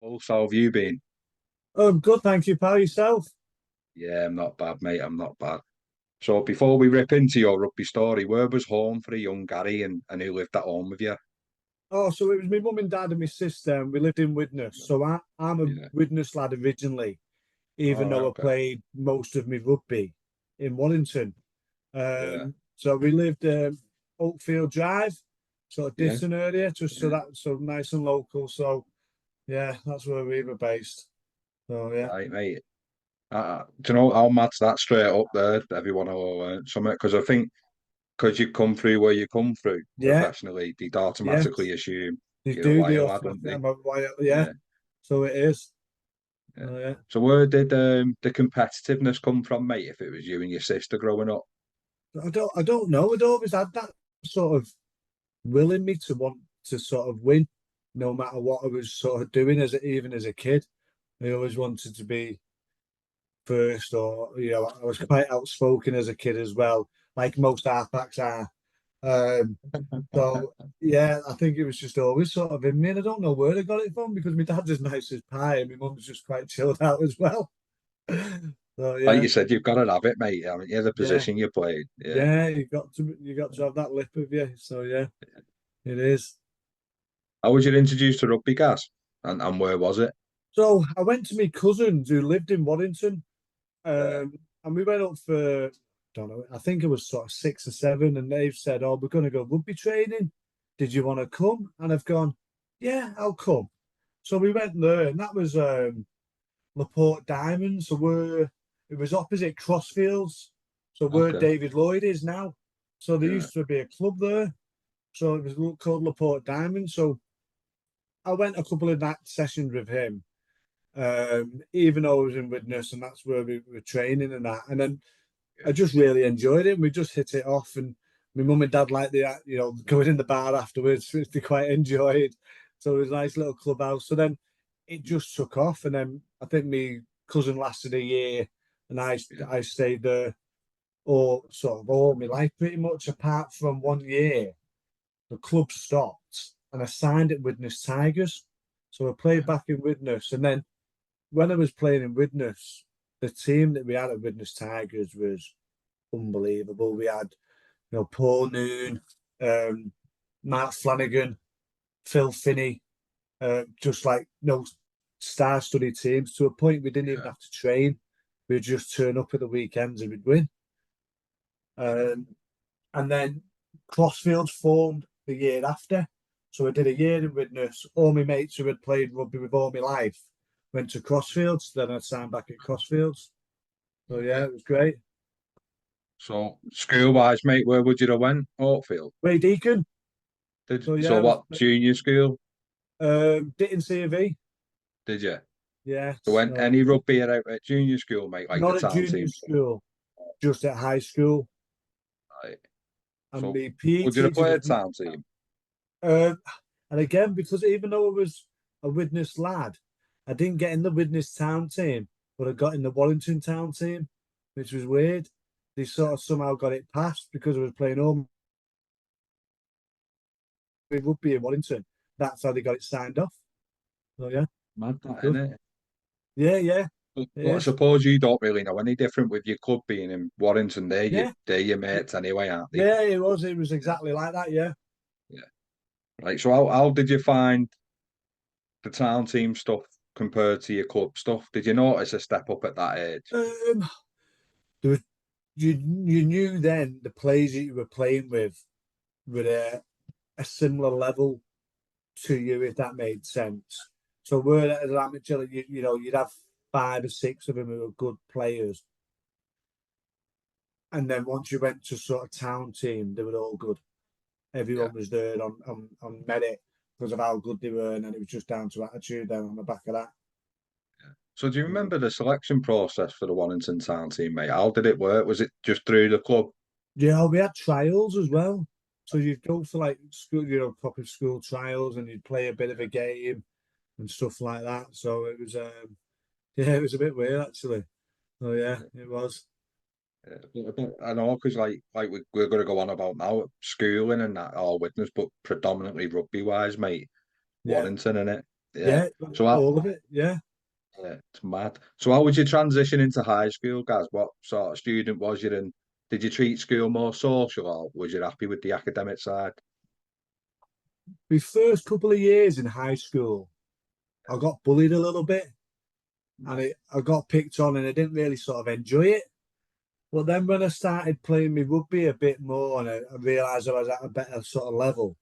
Hulse, how have you been? Oh, I'm good, thank you, pal. Yourself? Yeah, I'm not bad, mate. I'm not bad. So before we rip into your rugby story, where was home for a young Gary and who lived at home with you? Oh, so it was my mum and dad and my sister, and we lived in Widnes. So I'm a Yeah. Widnes lad originally, even All right, though I okay. played most of my rugby in Wellington. Yeah. So we lived Oakfield Drive, sort of Yeah. Ditton area, just so Yeah. that so nice and local. So yeah, that's where we were based. So yeah, Right, mate. Do you know how mad's that straight up there? Everyone will learn something because I think because you come through where you come through yeah, professionally, they'd yeah. automatically assume They you're a do wire the lad, awful. wouldn't they? Yeah. Yeah. So it is. Yeah. Oh yeah. So where did the competitiveness come from, mate? If it was you and your sister growing up? I don't know. I'd always had that sort of willing me to want to sort of win, no matter what I was sort of doing even as a kid. I always wanted to be first, or I was quite outspoken as a kid as well, like most halfbacks are. Um, so yeah, I think it was just always sort of in me, and I don't know where I got it from because my dad's as nice as pie, and my mum's just quite chilled out as well. So Like yeah, you said, you've got to have it, mate. I mean, yeah, the yeah, position you played. Yeah. yeah. You got to have that lip of you. So yeah, it is. How was you introduced to rugby, Gas? And where was it? So I went to my cousins who lived in Waddington. Yeah. And we went up for, I don't know, I think it was sort of 6 or 7, and they've said, "Oh, we're going to go rugby training. Did you want to come?" And I've gone, "Yeah, I'll come." So we went there, and that was Laporte Diamonds. It was opposite Crossfields, so where Okay. David Lloyd is now. So there Yeah. used to be a club there. So it was called Laporte Diamonds. So I went a couple of night sessions with him, even though I was in Widnes, and that's where we were training and that. And then I just really enjoyed it. We just hit it off, and my mum and dad liked going in the bar afterwards, which they quite enjoyed. So it was a nice little clubhouse. So then it just took off, and then I think my cousin lasted a year, and Yeah. I stayed there all my life pretty much, apart from 1 year. The club stopped, and I signed at Widnes Tigers. So I played back in Widnes, and then when I was playing in Widnes, the team that we had at Widnes Tigers was unbelievable. We had, Paul Noon, um, Mark Flanagan, Phil Finney, just like star-studded teams to a point we didn't even Yeah. have to train. We'd just turn up at the weekends and we'd win. Um, and then Crossfields formed the year after. So I did a year in Widnes. All my mates who had played rugby with all my life went to Crossfields. Then I signed back at Crossfields. So yeah, Okay. it was great. So school-wise, mate, where would you have went? Oakfield. Wade Deacon. So yeah, So I was what? Junior school? Ditton CV. Did you? Yeah, So went so any rugby at junior school, mate, like the not at town junior team? school, just at high school. Right. And So the PE would you have teacher was, played town team? uh, and again, because even though I was a Widnes lad, I didn't get in the Widnes town team, but I got in the Wallington town team, which was weird. They sort of somehow got it passed because I was playing home with rugby in Wallington. That's how they got it signed off. So yeah, Mad it was that, good. innit? Yeah, yeah, it But I is. suppose you don't really know any different with your club being in Warrington. Yeah, They're your mates anyway, aren't they? yeah, it was. It was Yeah, exactly like that. Yeah. yeah. Right. So how did you find the town team stuff compared to your club stuff? Did you notice a step up at that age? Um, there was you knew then the players that you were playing with were a similar level to you, if that made sense. So we're at an amateur, you'd have 5 or 6 of them who were good players, and then once you went to sort of town team, they were all good. Yeah. Everyone was there on merit because of how good they were, and then it was just down to attitude. Then on the back of that. So do you So, remember the selection process for the Warrington town team, mate? How did it work? Was it just through the club? yeah, we had trials as well. So you'd go for like school, proper school trials, and you'd play a bit of a game and stuff like that. So it was, yeah, it was a bit weird actually. Oh yeah, it was. I know because we're going to go on about now schooling and that all witness, but predominantly rugby wise, mate. Yeah, Warrington in it. Yeah. Yeah, So how, all of it. Yeah. yeah, it's mad. So how would you transition into high school, guys? What sort of student was you, and did you treat school more social, or was you happy with the academic side? My first couple of years in high school, I got bullied a little bit, and I got picked on, and I didn't really sort of enjoy it. But then when I started playing my rugby a bit more, and I realised I was at a better sort of level,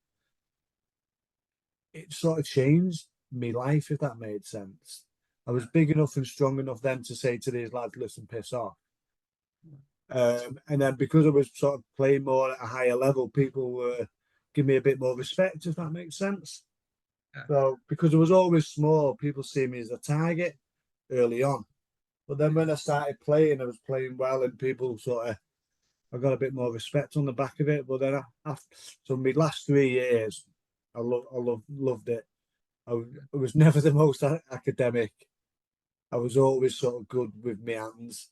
it sort of changed my life, if that made sense. I was big enough and strong enough then to say to these lads, "Listen, piss off." And then because I was sort of playing more at a higher level, people were giving me a bit more respect, if that makes sense. Yeah. So because I was always small, people see me as a target early on. But then when I started playing, I was playing well, and people sort of I got a bit more respect on the back of it. But then after so my last 3 years, loved it. I was never the most academic. I was always sort of good with my hands,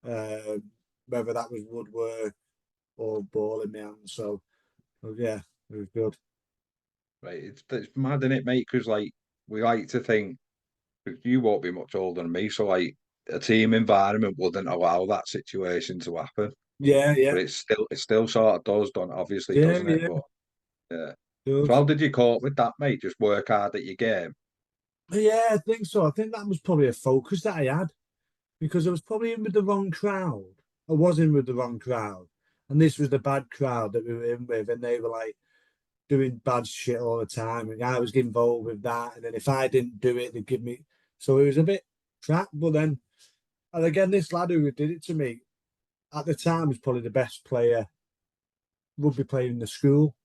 um, whether that was woodwork or ball in my hands. So yeah, it was good. Right, it's mad, isn't it, mate? Because like we like to think 'cause you won't be much older than me, so like a team environment wouldn't allow that situation to happen. Yeah, But yeah, it still sort of does, don't obviously, yeah, doesn't it? yeah. But yeah. So Good. how did you cope with that, mate? Just work hard at your game. Yeah, I think so. I think that was probably a focus that I had because I was probably in with the wrong crowd. I was in with the wrong crowd, and this was the bad crowd that we were in with, and they were like doing bad shit all the time, and I was getting involved with that. And then if I didn't do it, they'd give me. So it was a bit crap. But then, and again, this lad who did it to me at the time was probably the best player, rugby player in the school,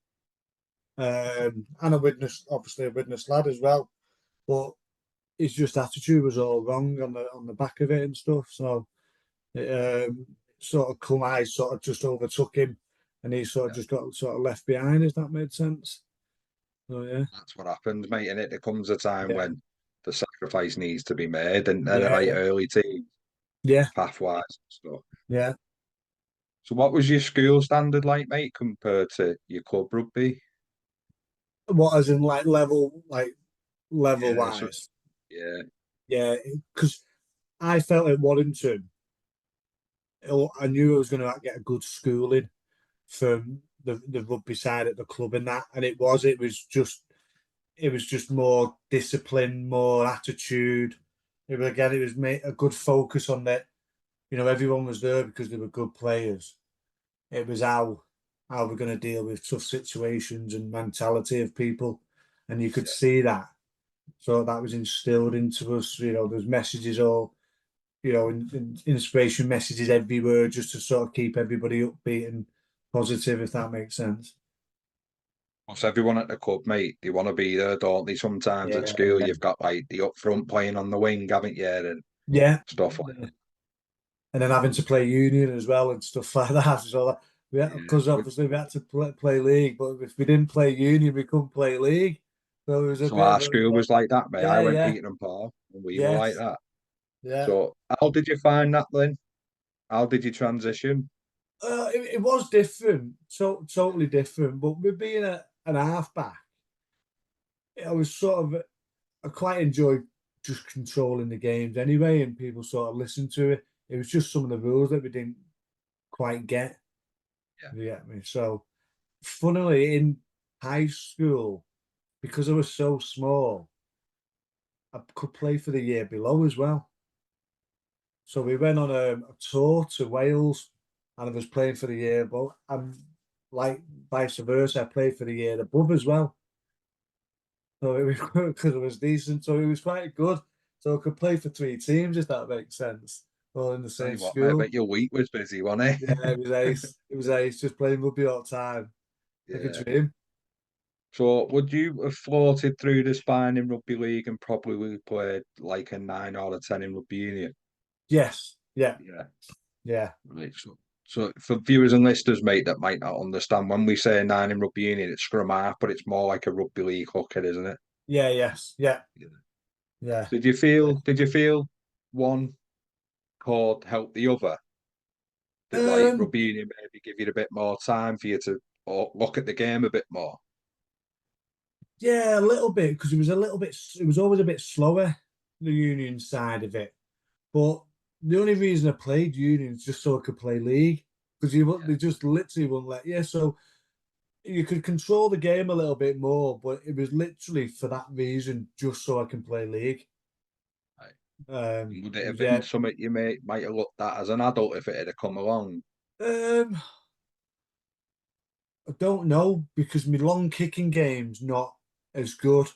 and obviously a Widnes lad as well. But his just attitude was all wrong on the back of it and stuff. So it sort of come, I sort of just overtook him, and he sort of Yeah. just got sort of left behind. If that made sense. So yeah, That's what happens, mate. And there comes a time yeah, when the sacrifice needs to be made, and they're the yeah, right yeah, early team yeah, pathwise and stuff. yeah. So what was your school standard like, mate, compared to your club rugby? What as in like level Yeah, so wise? yeah, Yeah, because I felt at Waddington, I knew I was going to get a good schooling from the rugby side at the club and that, and it was just more discipline, more attitude. It was a good focus on that. You know, everyone was there because they were good players. It was how we're going to deal with tough situations and mentality of people, and you could yeah. see that. So that was instilled into us. You know, there's messages all, you know, inspiration messages everywhere just to sort of keep everybody upbeat and positive, if that makes sense. Plus everyone at the club, mate, they want to be there, don't they? Sometimes at Yeah, school yeah, you've got like the up front playing on the wing, haven't you? And yeah. stuff like Yeah. And then having to play union as well and stuff like that. So that that. yeah, Yeah. because obviously we had to play league, but if we didn't play union, we couldn't play league. So it was a So bit our of a school was like that, mate. I yeah, went yeah, Peter and Paul, and we were like yes, that. yeah. So how did you find that then? How did you transition? It was different, so totally different. But with being an halfback, I was sort of I quite enjoyed just controlling the games anyway, and people sort of listened to it. It was just some of the rules that we didn't quite get. Yeah. You get me? So, funnily, in high school, because I was so small, I could play for the year below as well. So we went on a tour to Wales, and I was playing for the year above, and like vice versa, I played for the year above as well. So it was because it was decent. So it was quite good. So I could play for three teams if that makes sense. All in the Tell same you what, mate, I school. bet your week was busy, wasn't Yeah, it? it was ace. It was ace. Just playing rugby all the time, like a Yeah. dream. So would you have floated through the spine in rugby league and probably played like a 9 or a 10 in rugby union? Yes. Yeah. Yeah. Yeah. Right. So for viewers and listeners, mate, that might not understand, when we say nine in rugby union, it's scrum half, but it's more like a rugby league hooker, isn't it? Yeah. Yes. Yeah. Yeah. Yeah. Did you feel one chord help the other? Did like Um. rugby union maybe give you a bit more time for you to look at the game a bit more? Yeah, a little bit because it was a little bit. It was always a bit slower, the Union side of it. But the only reason I played Union is just so I could play league because they just literally wouldn't let you. So you could control the game a little bit more, but it was literally for that reason, just so I can play league. Right. Would it It have was, been yeah. something you might have looked at as an adult if it had come along? Um, I don't know because my long kicking game's not as good.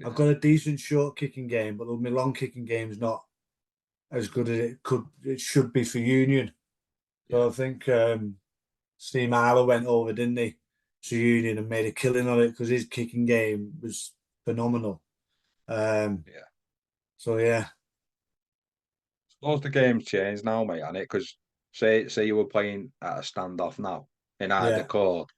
I've Yeah, got a decent short kicking game, but my long kicking game's not as good as it should be for Union. yeah, So I think Steve Marlow went over, didn't he, to Union and made a killing on it because his kicking game was phenomenal. Um, yeah. so yeah, Suppose the game's changed now, mate, and it because say you were playing at a standoff now in either yeah, court,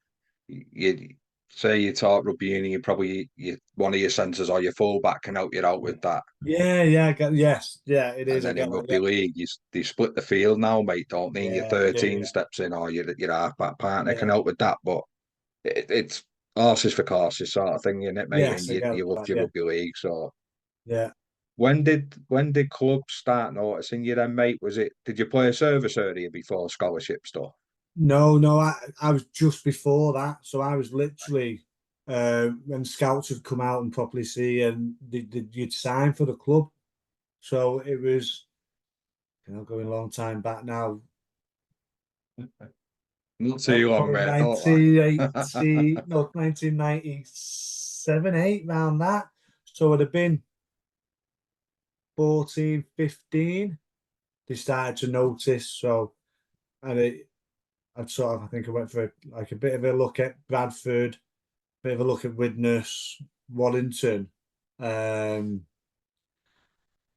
you say you taught rugby union, you probably one of your centres or your fullback can help you out with that. yeah, yeah. Yes, yeah, it And is. I then get in that. Yeah, rugby league, they split the field now, mate. Don't mean your yeah, yeah, 13 yeah, steps in or your halfback partner can yeah. help with that, but it's horses for courses sort of thing, isn't it, mate? And Yes, I get you loved that. your Yeah, rugby league, so yeah. when did clubs start noticing you then, mate? Did you play a service area before scholarship stuff? No, no, I was just before that. So I was literally when scouts had come out and properly see and you'd sign for the club. So it was, going a long time back now. Not too long, Probably mate. Don't lie. 1980, no, 1997, 8, around that. So it'd have been 14, 15. They started to notice. So, and I think I went for like a bit of a look at Bradford, bit of a look at Widnes, Waddington. Um,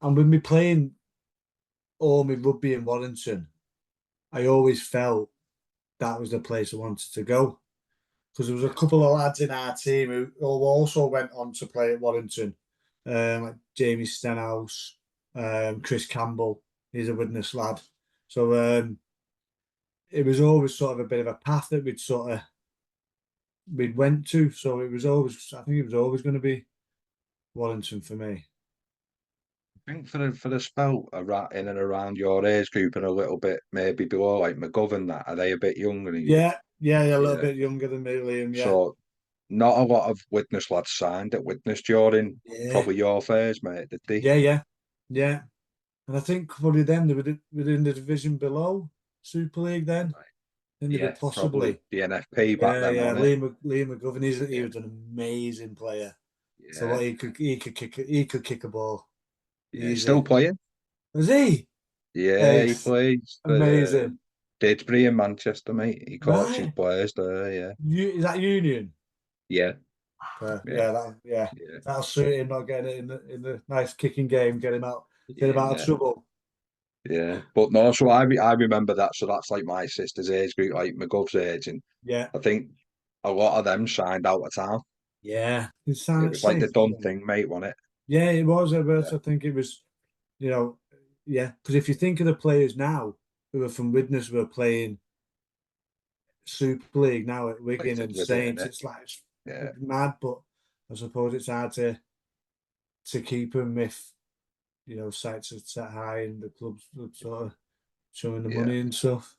and with me playing all my rugby in Waddington, I always felt that was the place I wanted to go. Because there was a Yeah, couple of lads in our team who also went on to play at Waddington, like Jamie Stenhouse, Chris Campbell. He's a Widnes lad. So it was always sort of a bit of a path that we'd went to. So it was always, I think it was always going to be Waddington for me. I think for the spell in and around your age group and a little bit maybe below, like McGovern, that are they a bit younger than you? Yeah, yeah, yeah, a little Yeah. bit younger than me, Liam. Yeah, So not a lot of Widnes lads signed at Widnes during yeah, probably your phase, mate, did they? yeah, yeah, yeah. And I think probably then they were within the division below Super League then. Right. Then they were Yeah, probably possibly. the NFP back Yeah, then, yeah. wasn't it? Liam McGovern, he Yeah, was an amazing player. So yeah, what he could kick a ball yeah. Still easy. playing? Was he? Yeah, he Ace. plays for Amazing. Didsbury in Manchester, mate. He coaches Right. players there, yeah. Is that Union? Yeah, yeah, Yeah. yeah, That'll suit him not getting it in the nice kicking game, get him out of yeah. trouble. Yeah, but no. So I remember that. So that's like my sister's age group, like McGov's age, and Yeah. I think a lot of them signed out of town. Yeah. It's It was like same the thing. done thing, mate, wasn't it? Yeah, it was. Yeah, I think it was, you know, yeah. Because if you think of the players now who are from Widnes who are playing Super League now at like Wigan it and with it, Saints, innit? it's like Yeah, mad. But I suppose it's hard to keep them if sights are set high and the clubs are sort of showing the yeah. money and stuff.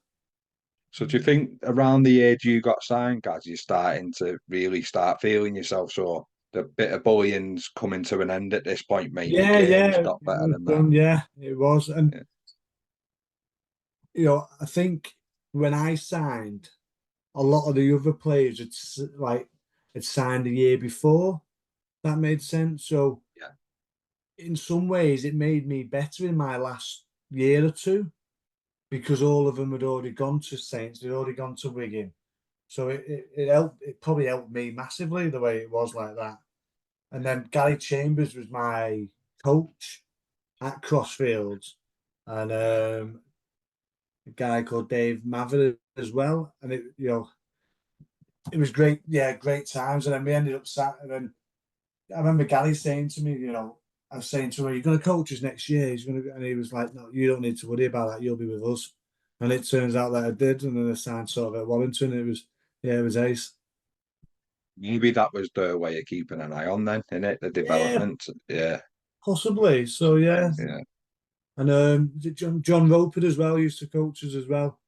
So do you think around the age you got signed, guys, you're starting to really start feeling yourself? So the bit of bullying's coming to an end at this point, mate. Your Yeah, game's yeah, got it better was than that. done. Yeah, it was, and Yeah, I think when I signed, a lot of the other players had signed a year before. That made sense. So yeah, in some ways, it made me better in my last year or two because all of them had already gone to Saints, they'd already gone to Wigan. So it helped. It probably helped me massively the way it was like that. And yeah, then Gary Chambers was my coach at Crossfields, and right. a guy called Dave Maverick as well. And it was great. Yeah, great times. And then we ended up sat. And then I remember Gary saying to me, I was saying to him, "You're going to coach us next year." And he was like, "No, you don't need to worry about that. You'll be with us." And it turns out that I did, and then I signed sort of at Wellington. It was, yeah, it was ace. Maybe that was their way of keeping an eye on then, innit? The Yeah, development. Yeah. possibly. So yeah, Yeah. and is it John Roper as well used to coach us as well.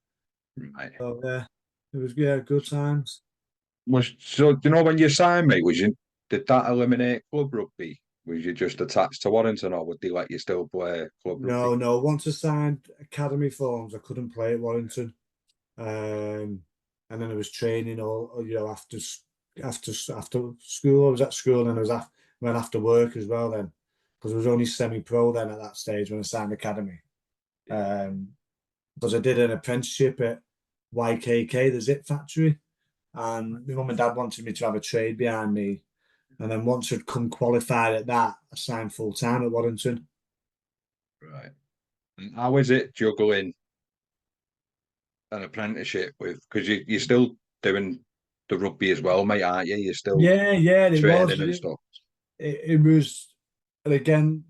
Right. So yeah, it was good times. So do you know when you signed me, did that eliminate club rugby? Was you just attached to Warrington or would they let you still play club rugby? No, no. Once I signed academy forms, I couldn't play at Warrington. And then I was training all after school. I was at school and went after work as well then, because I was only semi-pro then at that stage when I signed academy. Yeah. Because I did an apprenticeship at YKK, the zip factory, and my mum and dad wanted me to have a trade behind me. And then once I'd come qualified at that, I signed full time at Warrington. Right. And how is it juggling an apprenticeship with, because you're still doing the rugby as well, mate, aren't you? You're still Yeah, yeah, it was. training and stuff. It was, and again,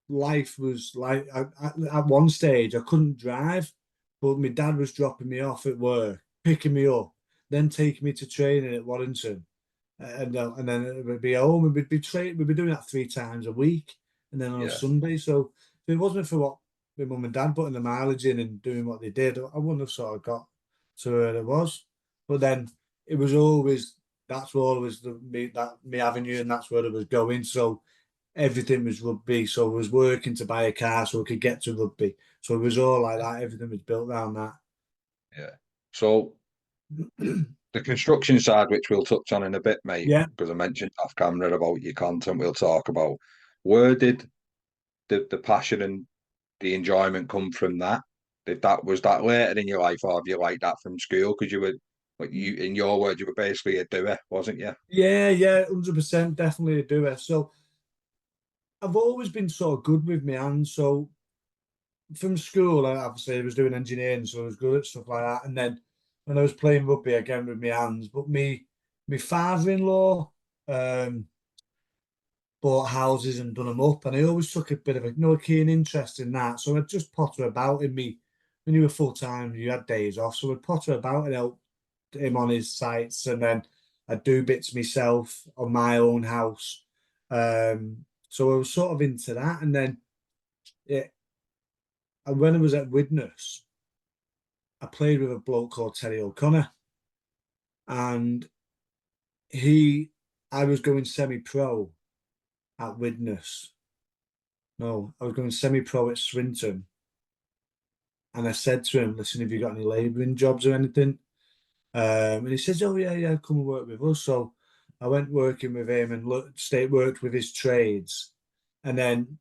life was like at one stage I couldn't drive, but my dad was dropping me off at work, picking me up, then taking me to training at Warrington, and then it would be home. And we'd be doing that 3 times a week, and then on a Yeah. Sunday. So if it wasn't for what my mum and dad putting the mileage in and doing what they did, I wouldn't have sort of got to where it was. But then it was always that's where always me avenue, and that's where I was going. So everything was rugby. So I was working to buy a car so I could get to rugby. So it was all like that. Everything was built around that. Yeah. So the construction side, which we'll touch on in a bit, mate, Yeah, because I mentioned off camera about your content, we'll talk about where did the passion and the enjoyment come from that? Did that was that later in your life, or have you like that from school? Because you were, like you in your words, you were basically a doer, wasn't you? yeah, 100%, definitely a doer. So I've always been sort of good with my hands. So from school, obviously I was doing engineering, so I was good at stuff like that. And then when I was playing rugby again with my hands, but my father-in-law um bought houses and done them up, and I always took a bit of a keen interest in that. So I'd just potter about in me when you were full time, you had days off, so I'd potter about and help him on his sites, and then I'd do bits myself on my own house. So I was sort of into that, and then it, and when I was at Widnes, I played with a bloke called Terry O'Connor, and he, I was going semi-pro at Widnes. No, I was going semi-pro at Swinton, and I said to him, "Listen, have you got any labouring jobs or anything?" And he says, "Oh yeah, come and work with us." So I went working with him and worked with his trades, and then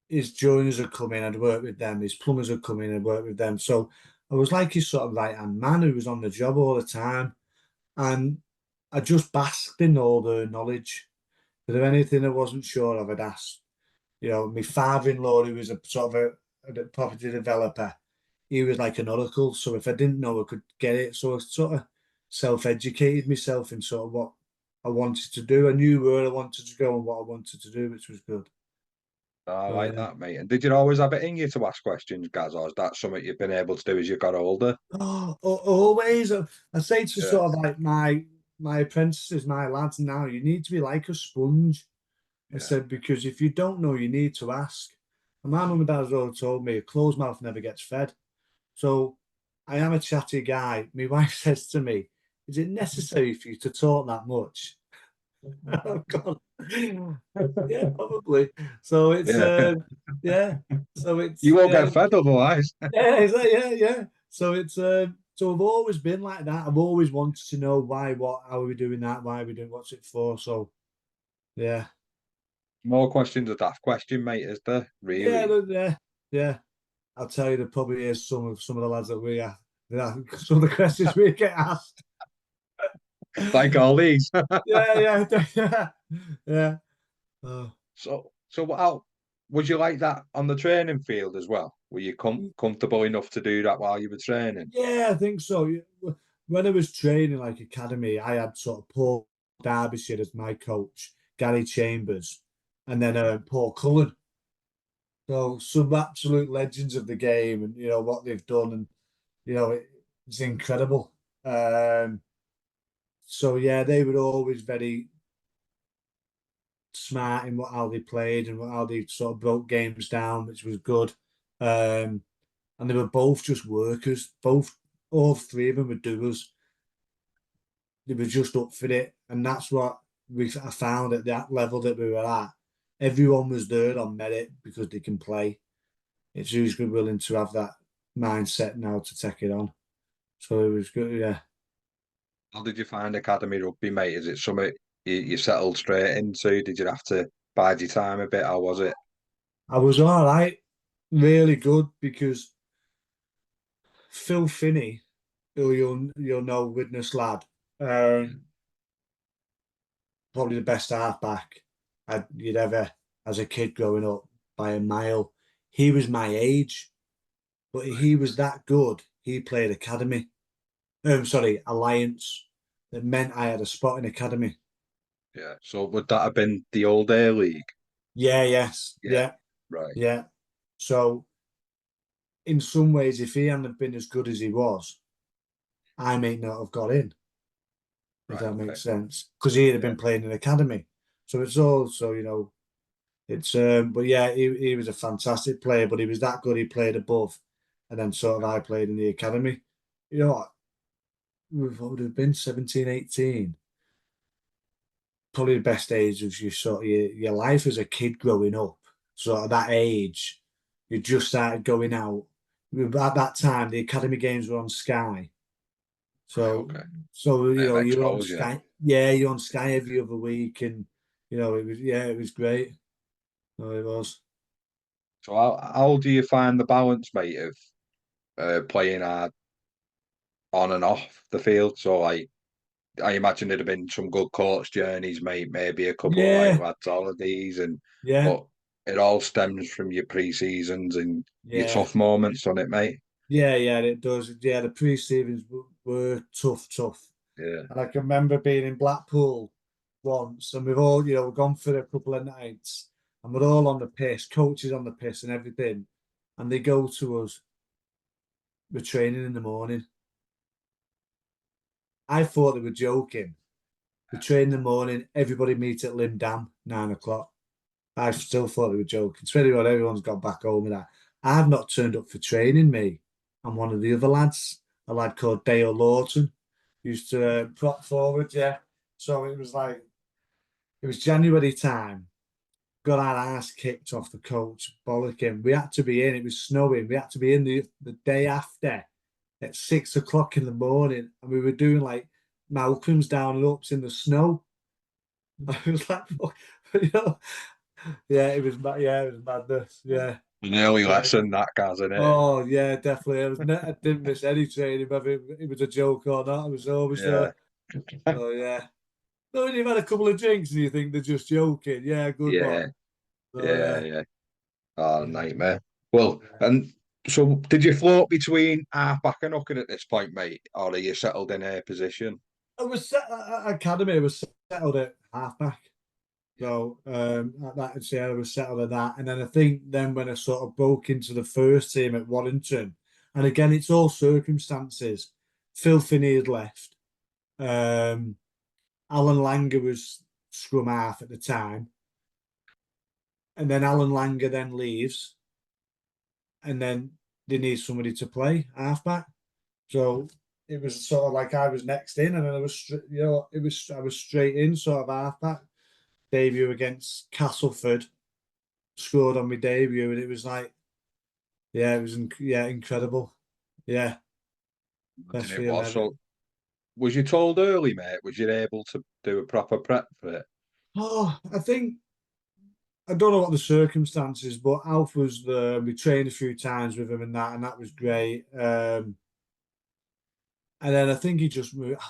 his joiners had come in, I'd work with them. His plumbers had come in, I'd work with them. So I was like his sort of right hand man who was on the job all the time, and I just basked in all the knowledge. If there anything I wasn't sure of, I'd ask. My father-in-law, who was a sort of a property developer, he was like an oracle. So if I didn't know, I could get it. So I sort of self-educated myself in sort of what I wanted to do. I knew where I wanted to go and what I wanted to do, which was good. I So like yeah. that, mate. And did you always have it in you to ask questions, Gaz, or is that something you've been able to do as you got older? Oh, always. I say to Yeah, sort of like my apprentices, my lads now, you need to be like a sponge. I yeah. said, because if you don't know, you need to ask. And my mum and dad has always told me a closed mouth never gets fed. So I am a chatty guy. My wife says to me, "Is it necessary for you to talk that much?" Oh God. Yeah, probably. So it's Yeah. yeah. So You it's won't yeah, get fed otherwise. yeah, yeah. So it's so I've always been like that. I've always wanted to know why, what, how are we doing that, why are we doing what's it for? So yeah. More questions a daft question, mate, is there? Yeah, Really? yeah, yeah. I'll tell you there probably is some of the lads that we some of the questions we get asked. Like all these. Yeah, yeah, yeah. Oh. So how would you like that on the training field as well? Were you comfortable enough to do that while you were training? Yeah, I think so. When I was training like academy, I had sort of Paul Derbyshire as my coach, Gary Chambers, and then Paul Cullen. So some absolute legends of the game, and what they've done, and it's incredible. Um, So yeah, they were always very smart in how they played and how they sort of broke games down, which was good. And they were both just workers. All three of them were doers. They were just up for it, and that's what I found at that level that we were at. Everyone was there on merit because they can play. It's who's good willing to have that mindset now to take it on. So it was good, yeah. How did you find academy rugby, mate? Is it something you settled straight into? Did you have to bide your time a bit? How was it? I was all right, really good because Phil Finney, who you'll know, Widnes lad, probably the best halfback you'd ever as a kid growing up by a mile. He was my age, but Right. he was that good. He played academy. Sorry, alliance. That meant I had a spot in academy. Yeah. So would that have been the old Air League? Yeah, yes, Yeah. yeah, Right. yeah. So in some ways, if he hadn't been as good as he was, I may not have got in, if Right. that Okay. makes sense. Because he'd have Yeah. been playing in academy. So it's also, it's but yeah, he was a fantastic player, but he was that good he played above. And then sort of I played in the academy. You know what? What would have been 17, 18? Probably the best age of your life as a kid growing up. So at that age, you just started going out. At that time, the academy games were on Sky. Right. So Okay. so Bit of you're on exposure. Sky. Yeah, you're on Sky every other week, and it was great. No, it was. So how do you find the balance, mate, of playing hard on and off the field? So like I imagine there'd have been some good coach journeys, mate, maybe a couple of like Yeah, lads holidays and yeah, but it all stems from your pre-seasons and your yeah. tough moments on it, mate. Yeah, yeah, it does. Yeah, the pre-seasons were tough, tough. Yeah. And I can remember being in Blackpool once, and we've all, we've gone for a couple of nights, and we're all on the piss, coaches on the piss and everything. And they go to us, we're training in the morning. I thought they were joking. We train in the morning, everybody meet at Lindam, 9 o'clock. I still thought they were joking. So anyway, everyone's got back home with that. I've not turned up for training, me. I'm one of the other lads, a lad called Dale Lawton, used to prop forward, yeah. So it was like, it was January time. Got our ass kicked off the coach, bollocking. We had to be in, it was snowing. We had to be in the day after at 6 o'clock in the morning. And we were doing like Malcolm's down and ups in the snow. I was like, you know, yeah, yeah, it was madness. Yeah. An early Yeah. lesson that guy's in it. Oh yeah, definitely. I didn't miss any training, whether it was a joke or not. I was always Yeah. there. Oh yeah. No, when you've had a couple of drinks and you think they're just joking. Yeah, good one. Yeah. So Yeah. yeah, Yeah. Oh, yeah, nightmare. Well, yeah. and so did you float between halfback and hooking at this point, mate? Or are you settled in a position? I was academy. I was settled at halfback. Yeah. So at that year I was settled at that, and then I think then when I sort of broke into the first team at Warrington, and again it's all circumstances. Phil Finney had left. Um, Alan Langer was scrum half at the time, and then Alan Langer then leaves, and then they need somebody to play halfback. So it was sort of like I was next in, and then I was, I was straight in, sort of halfback. Debut against Castleford, scored on my debut, and it was like, yeah, it was incredible. Yeah, Imagine best it feeling was. ever. So was you told early, mate? Was you able to do a proper prep for it? Oh, I don't know what the circumstances, but Alf was the we trained a few times with him and that was great. And then I think he just moved. I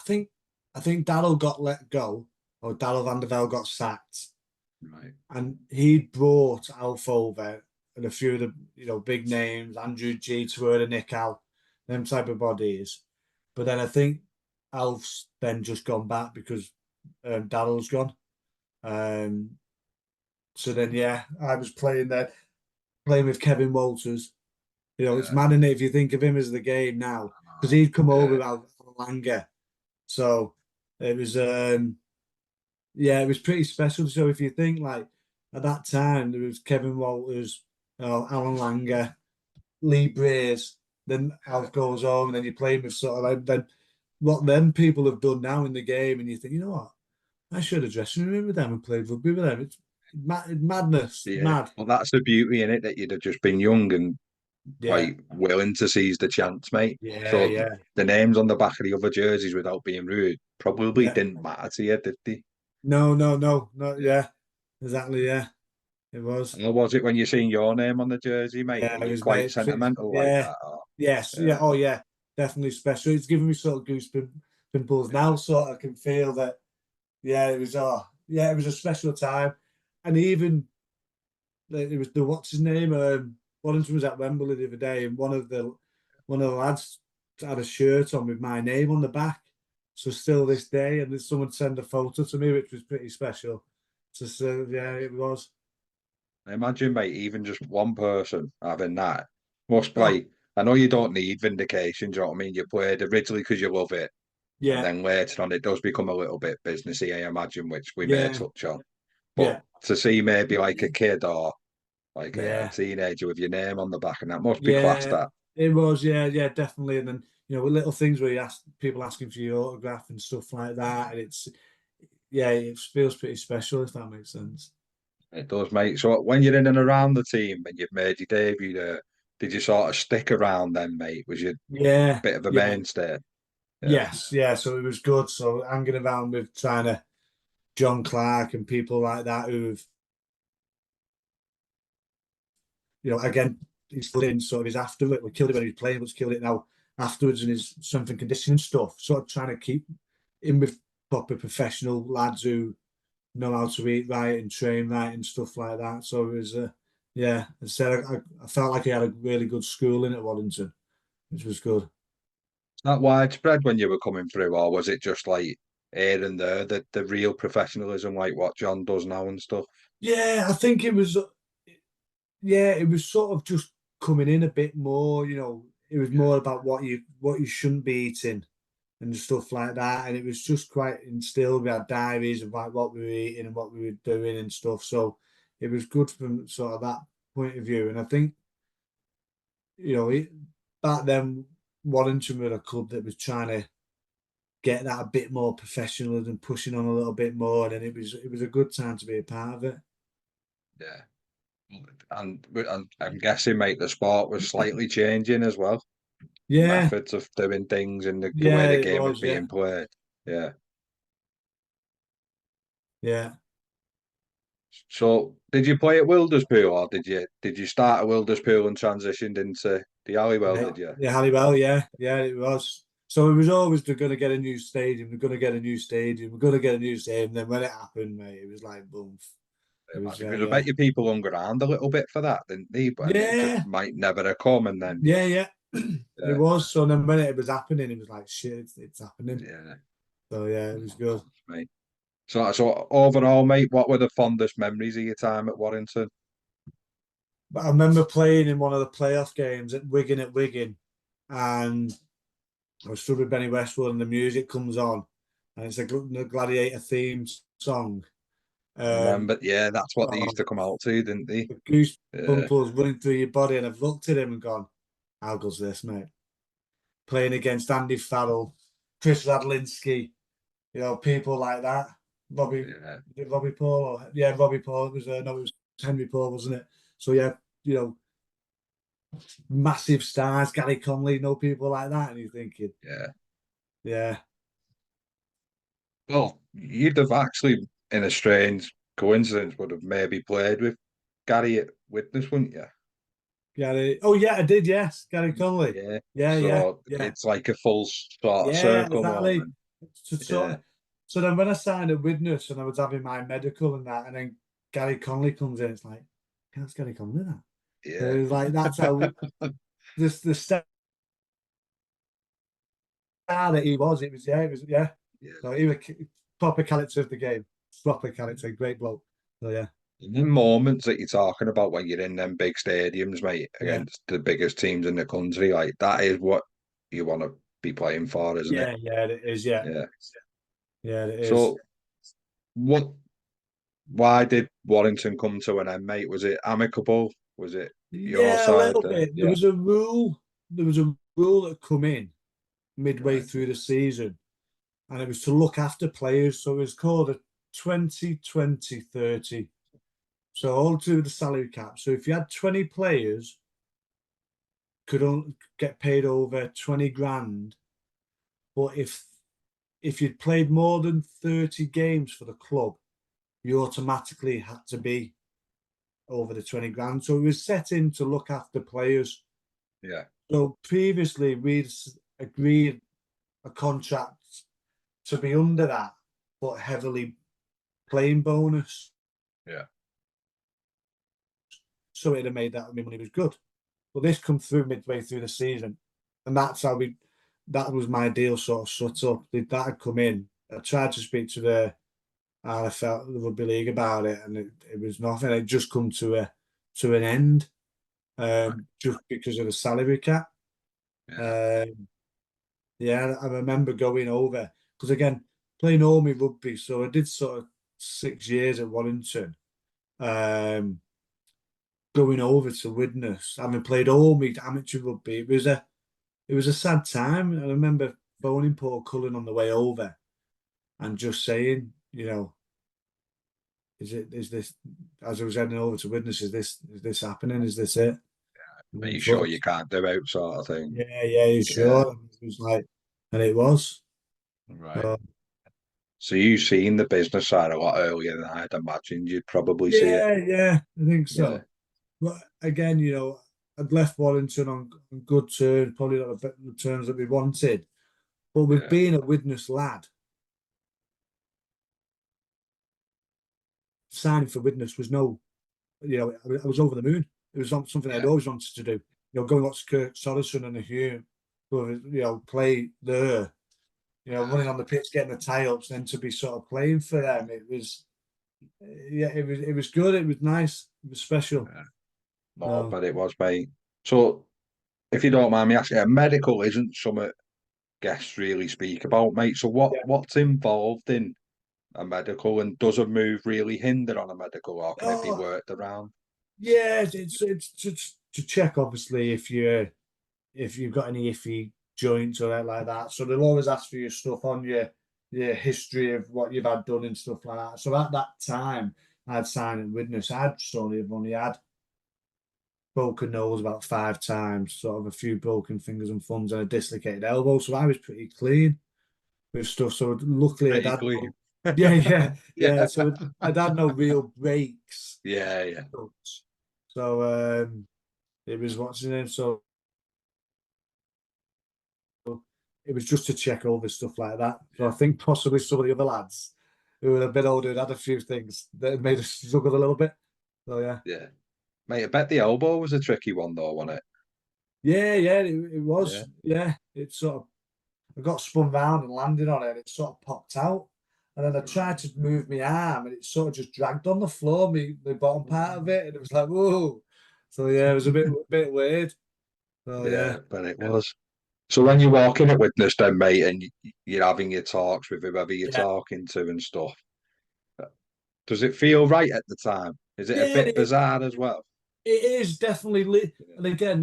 think Darryl got let go, or Darryl van der Velde got sacked, Right. and he brought Alf over and a few of the big names, Andrew G, Twerda, Nick them type of bodies. But then I think Alf's then just gone back because Darryl's gone. Um, so then yeah, I was playing there, playing with Kevin Walters. It's Yeah. mad in it if you think of him as the game now, because he'd come over Yeah. with Al Langer. So It was yeah, it was pretty special. So if you think like at that time there was Kevin Walters, Alan Langer, Lee Brace, then Alf goes home, and then you're playing with sort of like then what them people have done now in the game, and you think, you know what, I should have dressing room with them and played rugby with them. It's madness, Yeah. mad. Well, that's the beauty in it, that you'd have just been young and Yeah, quite willing to seize the chance, mate. yeah, So yeah, the names on the back of the other jerseys, without being rude, probably yeah. didn't matter to you, did they? No, no, no, no. Yeah. Yeah, exactly. Yeah, it was. How was it when you seen your name on the jersey, mate? Yeah, Were it you was, quite mate. sentimental like Yeah, that? Or, yes, yeah. yeah, Oh, yeah, definitely special. It's giving me sort of pimples now. Sort of can feel that. Yeah, it was. Oh, yeah, it was a special time, and even it was the what's his name? Wellington was at Wembley the other day, and one of the lads had a shirt on with my name on the back. So still this day, and then someone sent a photo to me, which was pretty special. So, yeah, it was. I imagine, mate, even just one person having that must Oh, like. I know you don't need vindication. Do you know what I mean? You played originally because you love it, and yeah, then later on it does become a little bit businessy, I imagine, which we may yeah, touch on. But yeah, to see maybe like a kid or like a yeah, teenager with your name on the back, and that must be classed. yeah. That It was, yeah, yeah, definitely. And then with little things where you ask people asking for your autograph and stuff like that, and yeah, it feels pretty special if that makes sense. it does, mate. So when you're in and around the team and you've made your debut there, did you sort of stick around then, mate? Was you a Yeah, bit of a yeah, mainstay? Yeah, yes, yeah. So it was good. So hanging around with trying to John Clark and people like that who've, again, he's still in sort of his after it. We killed it when he was playing, but he's killed it now afterwards in his strength and conditioning stuff. Sort of trying to keep in with proper professional lads who know how to eat right and train right and stuff like that. So it was, yeah, I said I felt like he had a really good schooling at Waddington, which was good. it's not widespread when you were coming through, or was it just like here and there, the real professionalism, like what John does now and stuff? Yeah, I think it was. Yeah, it was sort of just coming in a bit more. It was Yeah, more about what you shouldn't be eating and stuff like that. And it was just quite instilled. We had diaries of like what we were eating and what we were doing and stuff. So it was good from sort of that point of view. And I think back then, Warrington were a club that was trying to get that a bit more professional and pushing on a little bit more. And it was a good time to be a part of it. yeah. And I'm guessing, mate, the sport was slightly changing as well. The Yeah, methods of doing things and the way yeah, the it game was was. Yeah, being played. Yeah. yeah. So did you play at Wilderspool, or did you start at Wilderspool and transitioned into the Halliwell, Yeah, did you? yeah, Halliwell, yeah, yeah, it was. So it was always they're going to get a new stadium, they're going to get a new stadium, we're going to get a new stadium. Then when it happened, mate, it was like boom. I It was, imagine, because I yeah, bet you people hung around a little bit for that, didn't they? And it just yeah, might never have come, and then yeah, yeah. It yeah, was. So then when it was happening, it was like shit, it's happening. yeah, So yeah, it was good. mate. So overall, mate, what were the fondest memories of your time at Warrington? But I remember playing in one of the playoff games at Wigan, and I was stood with Benny Westwood, and the music comes on, and it's a Gladiator theme song. Um, Remember, yeah, that's what they oh, used to come out to, didn't they? the Yeah, goosebumps running through your body, and I've looked at him and gone, "How good's this, mate?" Playing against Andy Farrell, Chris Radlinski, people like that. Robbie, yeah, Robbie Paul, yeah, Robbie Paul. It was no, it was Henry Paul, wasn't it? So yeah, you know, massive stars, Gary Conley, people like that, and you're thinking, yeah. yeah, Well, you'd have actually, in a strange coincidence, would have maybe played with Gary at Widnes, wouldn't you? Gary. Oh yeah, I did. Yes, Gary Conley. Yeah. Yeah, yeah, So yeah, it's like a full sort of yeah, circle exactly. moment. So, Yeah, so then when I signed at Widnes and I was having my medical and that, and then Gary Conley comes in, it's like, how's Gary Conley that? So yeah, it was like that's how the star that he was. It was yeah. yeah. So he was proper character of the game, proper character, great bloke. So yeah, And the moments that you're talking about when you're in them big stadiums, mate, yeah, against the biggest teams in the country, like that is what you want to be playing for, isn't it? yeah, yeah. It is, yeah. Yeah. Yeah, it is. So what? Why did Warrington come to an end, mate? Was it amicable? Was it your Yeah, a side? little bit. There Yeah, was a rule. There was a rule that come in midway right. through the season, and it was to look after players. So it was called a 20-20-30. So all to do with the salary cap. So if you had 20 players, could only get paid over 20 grand. But if you'd played more than 30 games for the club, you automatically had to be over the 20 grand. So it was set in to look after players. Yeah, So previously we'd agreed a contract to be under that, but heavily playing bonus. yeah, So it'd have made that money was good. But this come through midway through the season. And that's how that was my deal sort of shut up. That had come in. I tried to speak to the RFL, the rugby league about it, and it was nothing. It just come to an end, just because of the salary cap. yeah, Um, yeah, I remember going over because again, playing Army rugby, so I did sort of 6 years at Warrington. Um, Going over to Widnes, having played Army amateur rugby, it was a sad time. I remember phoning Paul Cullen on the way over and just saying, is this as I was heading over to Widnes, is this happening? Is this it? Are And you sure thought, you can't do out sort of thing? yeah, you Yeah, sure? And it was like, and it was. right. So, So you've seen the business side a lot earlier than I'd imagined. You'd probably see it. yeah, I think Yeah, so. But again, I'd left Warrington on good terms, probably not the terms that we wanted. But with yeah, being a Widnes lad, signing for Widnes was no, I was over the moon. It was not something I'd yeah, always wanted to do. Going up to Kirk Soderson and a Hume, play there, running on the pitch, getting the tie-ups, then to be sort of playing for them. It was, yeah, it was good. It was nice. It was special. yeah. No, So, but it was, mate. So if you don't mind me asking, a medical isn't something guests really speak about, mate. So yeah. what's involved in a medical, and does a move really hinder on a medical, or can it be Oh, worked around? yeah. It's to check, obviously, if you've got any iffy joints or anything like that. So they'll always ask for your stuff on your history of what you've had done and stuff like that. So at that time, I'd signed in Widnes. Only had broken nose about 5 times, sort of a few broken fingers and thumbs and a dislocated elbow. So I was pretty clean with stuff. So luckily I'd Pretty had clean. no, yeah, yeah. Yeah, So I'd had no real breaks. yeah, yeah, So it was what's his name. So it was just to check over stuff like that. So I yeah, think possibly some of the other lads who were a bit older had a few things that made us struggle a little bit. So yeah. yeah. Mate, I bet the elbow was a tricky one though, wasn't it? Yeah, it Yeah. was. Yeah. It sort of I got spun round and landed on it and it sort of popped out. And then I tried Right. to move my arm and it sort of just dragged on the floor, the bottom part of it, and it was like, whoa. So yeah, it was a bit weird. So yeah. Yeah, but it was. So when you walk in at Witness then, mate, and you're having your talks with whoever you're Yeah. talking to and stuff, does it feel right at the time? Is it a Yeah, bit bizarre as well? it is definitely Yeah, and again,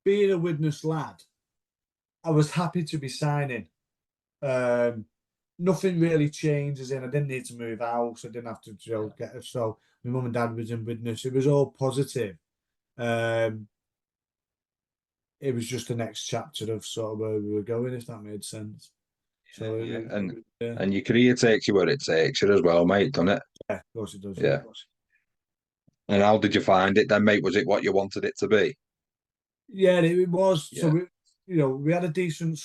being a Widnes lad, I was happy to be signing. Um, Nothing really changed, as in I didn't need to move house. I didn't have to get it. So my mum and dad was in Widnes. It was all positive. Um, it was just the next chapter of sort of where we were going, if that made sense. yeah, So yeah. yeah, And your career takes you where it takes you as well, mate, doesn't it? yeah, of course it does. Yeah, Yeah. And how did you find it then, mate? Was it what you wanted it to be? yeah, it was. So Yeah, we had a decent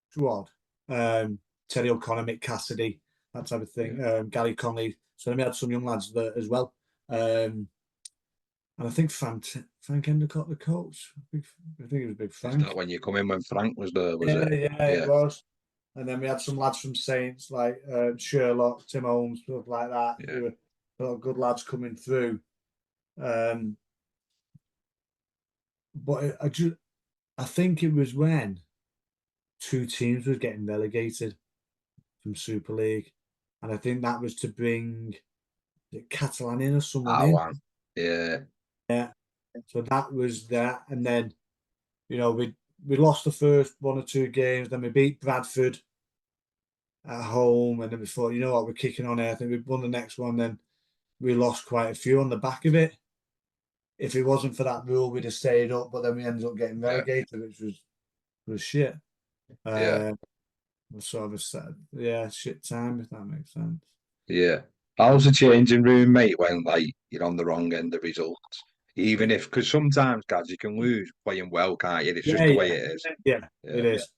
squad. Terry O'Connor, Mick Cassidy, that type of yeah. thing. Gary Conley. So then we had some young lads there as well. And I think Frank Endicott, the coach. I think it was Big Is that Frank. when you come in when Frank was there, was it? Yeah, it Yeah, was. And then we had some lads from Saints like Sherlock, Tim Holmes, stuff like that. yeah. Who were sort of good lads coming through. Um, but I think it was when two teams was getting relegated from Super League, and I think that was to bring the Catalan in or someone Ah, in. one. Yeah, Yeah, so that was that, and then we lost the first one or two games, then we beat Bradford at home, and then we thought, you know what, we're kicking on here. I think we won the next one, then we lost quite a few on the back of it. If it wasn't for that rule, we'd have stayed up, but then we ended up getting yeah, relegated, which was shit. yeah, Uh, sort of a sad, yeah, shit time, if that makes sense. yeah. How's the changing room, mate, when like you're on the wrong end of results? Even if, because sometimes, guys, you can lose playing well, can't you? It's Yeah, just the way yeah, it is. yeah, Yeah, it is.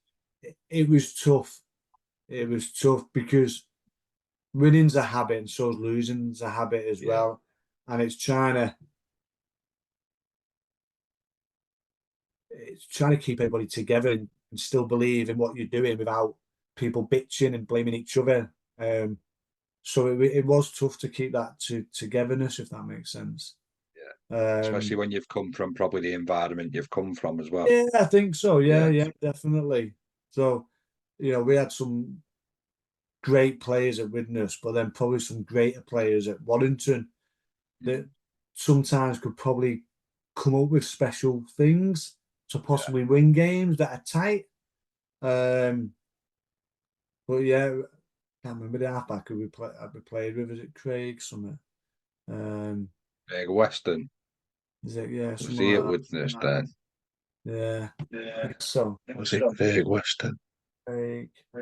It was tough. It was tough because winning's a habit and so is losing's a habit as yeah, well. And it's trying to keep everybody together and still believe in what you're doing without people bitching and blaming each other. So it was tough to keep that togetherness, if that makes sense. yeah. Especially Um, when you've come from probably the environment you've come from as well. yeah, I think so. Yeah, Yeah, yeah, definitely. So, we had some great players at Widnes, but then probably some greater players at Waddington that sometimes could probably come up with special things to yeah. possibly win games that are tight. Um, but yeah, I can't remember the halfback who we played with. Is it Craig? Something? Um, Big Western. is it? Yeah, Was something he at like Widnes then? that. Yeah, I think so. Was it Big Western? Craig. He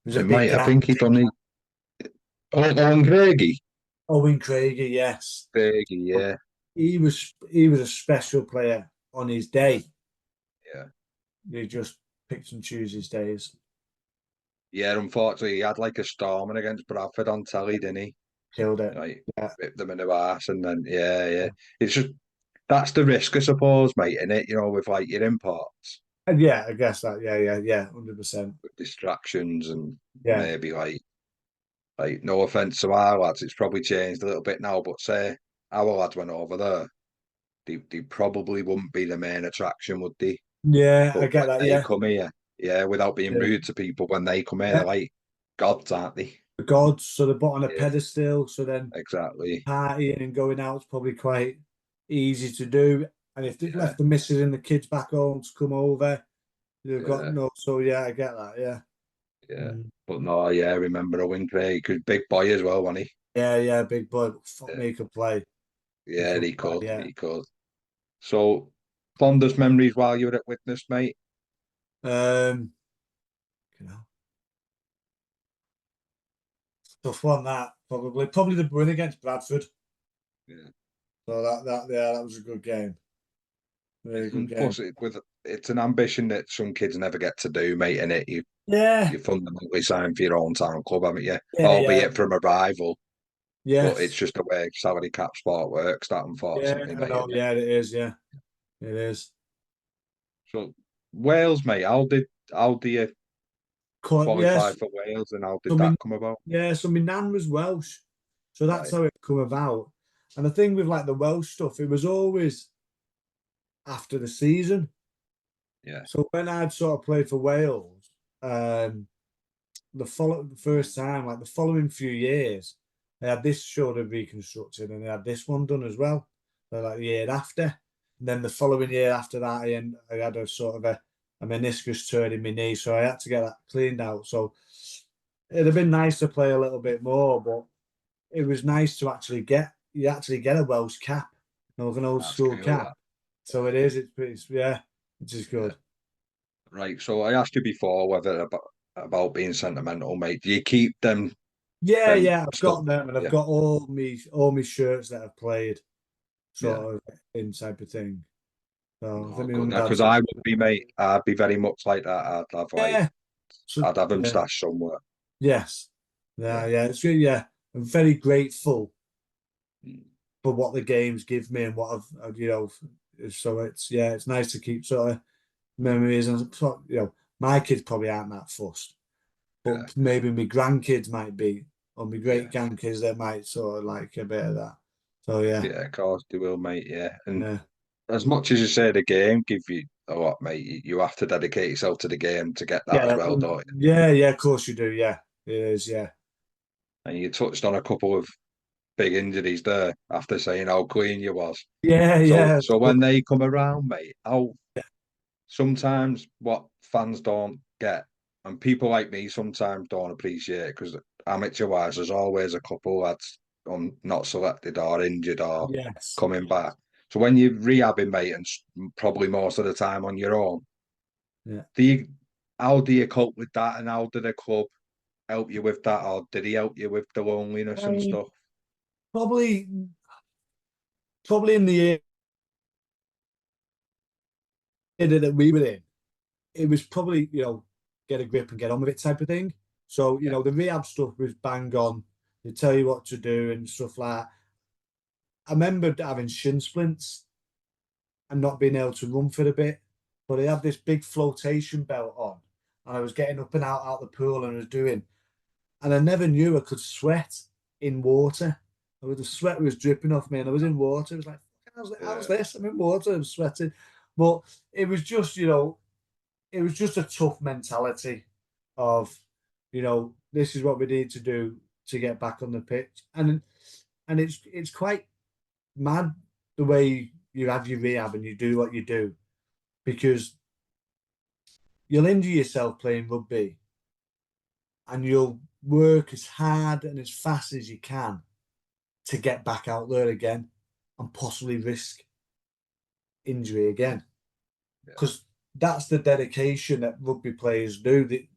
was a It big might. I guy. think he done it. Oh, Owen Craigie. Owen Craigie, yes. Craigie, But yeah, he was a special player on his day. yeah. He just picks and chooses his days. Yeah, unfortunately, he had like a storming against Bradford on telly, didn't he? Killed it. Like, Yeah. ripped them in the arse, and then, yeah, yeah. It's just, that's the risk, I suppose, mate, in it, with like your imports, And yeah, I guess that. Yeah, yeah, yeah. 100%. with distractions, and Yeah. maybe like, no offense to our lads, it's probably changed a little bit now, but say our lads went over there, they probably wouldn't be the main attraction, would they? Yeah, I But get when that. they Yeah. come here, yeah, without being Yeah. rude to people, when they come here, Yeah. they're like gods, aren't they? The gods, so they're put on a Yeah, pedestal. So then exactly. partying and going out is probably quite easy to do. And if they've Yeah, left the missus and the kids back home to come over, they've got yeah, no. So yeah, I get that. Yeah. yeah. Mm. But no, yeah, I remember Owen Craig, because big boy as well, wasn't he? Yeah, yeah, big boy. Fuck Yeah, me, he could play. He yeah, could he play. could, Yeah. he could. So, fondest memories while you were at Witness, mate? Um, you know, tough one that probably the win against Bradford. Yeah. So that was a good game. Really good And game. plus, it's an ambition that some kids never get to do, mate, and Yeah, you fundamentally sign for your own town club, haven't you? yeah, yeah. Albeit from a rival, but it's Yes. just the way salary cap sport works, that Yeah, unfortunately, I mate. know. Isn't it? Yeah, it is. Yeah, it is. So Wales, mate, how do you qualify Yes. for Wales, and how So did that come about? my nan was Welsh, so that's Right. how it come about. And the thing with like the Welsh stuff, it was always after the season. Yeah. So when I'd sort of played for Wales, um, the first time, like the following few years, they had this shoulder reconstructed and they had this one done as well. So like the year after, and then the following year after that, I had a sort of a meniscus turn in my knee, so I had to get that cleaned out. So it'd have been nice to play a little bit more, but it was nice to actually get a Welsh cap, like an old That's school cool. cap. So it is. It's yeah, which is Yeah. good. Right. So I asked you before whether about being sentimental, mate. Do you keep them Yeah, them yeah, I've stuff? got them, and I've Yeah. got all me shirts that I've played, Yeah. sort of in type of thing. So I No, think my mum good. and Because dad's got. I would be, mate. I'd be very much like that. Yeah. So I'd have them yeah, stashed somewhere. yes, yeah, Yeah. yeah. It's good. Yeah, I'm very grateful Mm. for what the games give me and what So it's nice to keep sort of memories and my kids probably aren't that fussed, Yeah. but maybe my grandkids might be, or my great Yeah. grandkids that might sort of like a bit of that. So yeah, Yeah. Of course they will, mate. Yeah. And yeah, as much as you say the game give you a lot, mate. You have to dedicate yourself to the game to get that as Yeah, well, don't you? yeah, of course you do. Yeah, it is. Yeah, And you touched on a couple of big injuries there after saying how clean you was. yeah, So yeah. so when they come around, mate, how sometimes what fans don't get, and people like me sometimes don't appreciate, because amateur wise, there's always a couple that's not selected or injured or Yes. coming back. So when you're rehabbing, mate, and probably most of the time on your own, Yeah. do you how do you cope with that, and how did the club help you with that, or did he help you with the loneliness and Um, stuff? probably, probably in the year that we were in, it was probably get a grip and get on with it type of thing. So Yeah, the rehab stuff was bang on. They tell you what to do and stuff like that. I remember having shin splints and not being able to run for a bit, but I had this big flotation belt on, and I was getting up and out the pool and I was doing, and I never knew I could sweat in water. The sweat was dripping off me, and I was in water. It was like, how's yeah, this? I'm in water, I'm sweating. But it was just, it was just a tough mentality of, this is what we need to do to get back on the pitch. And it's quite mad the way you have your rehab and you do what you do, because you'll injure yourself playing rugby and you'll work as hard and as fast as you can to get back out there again and possibly risk injury again. yeah, Because that's the dedication that rugby players do. They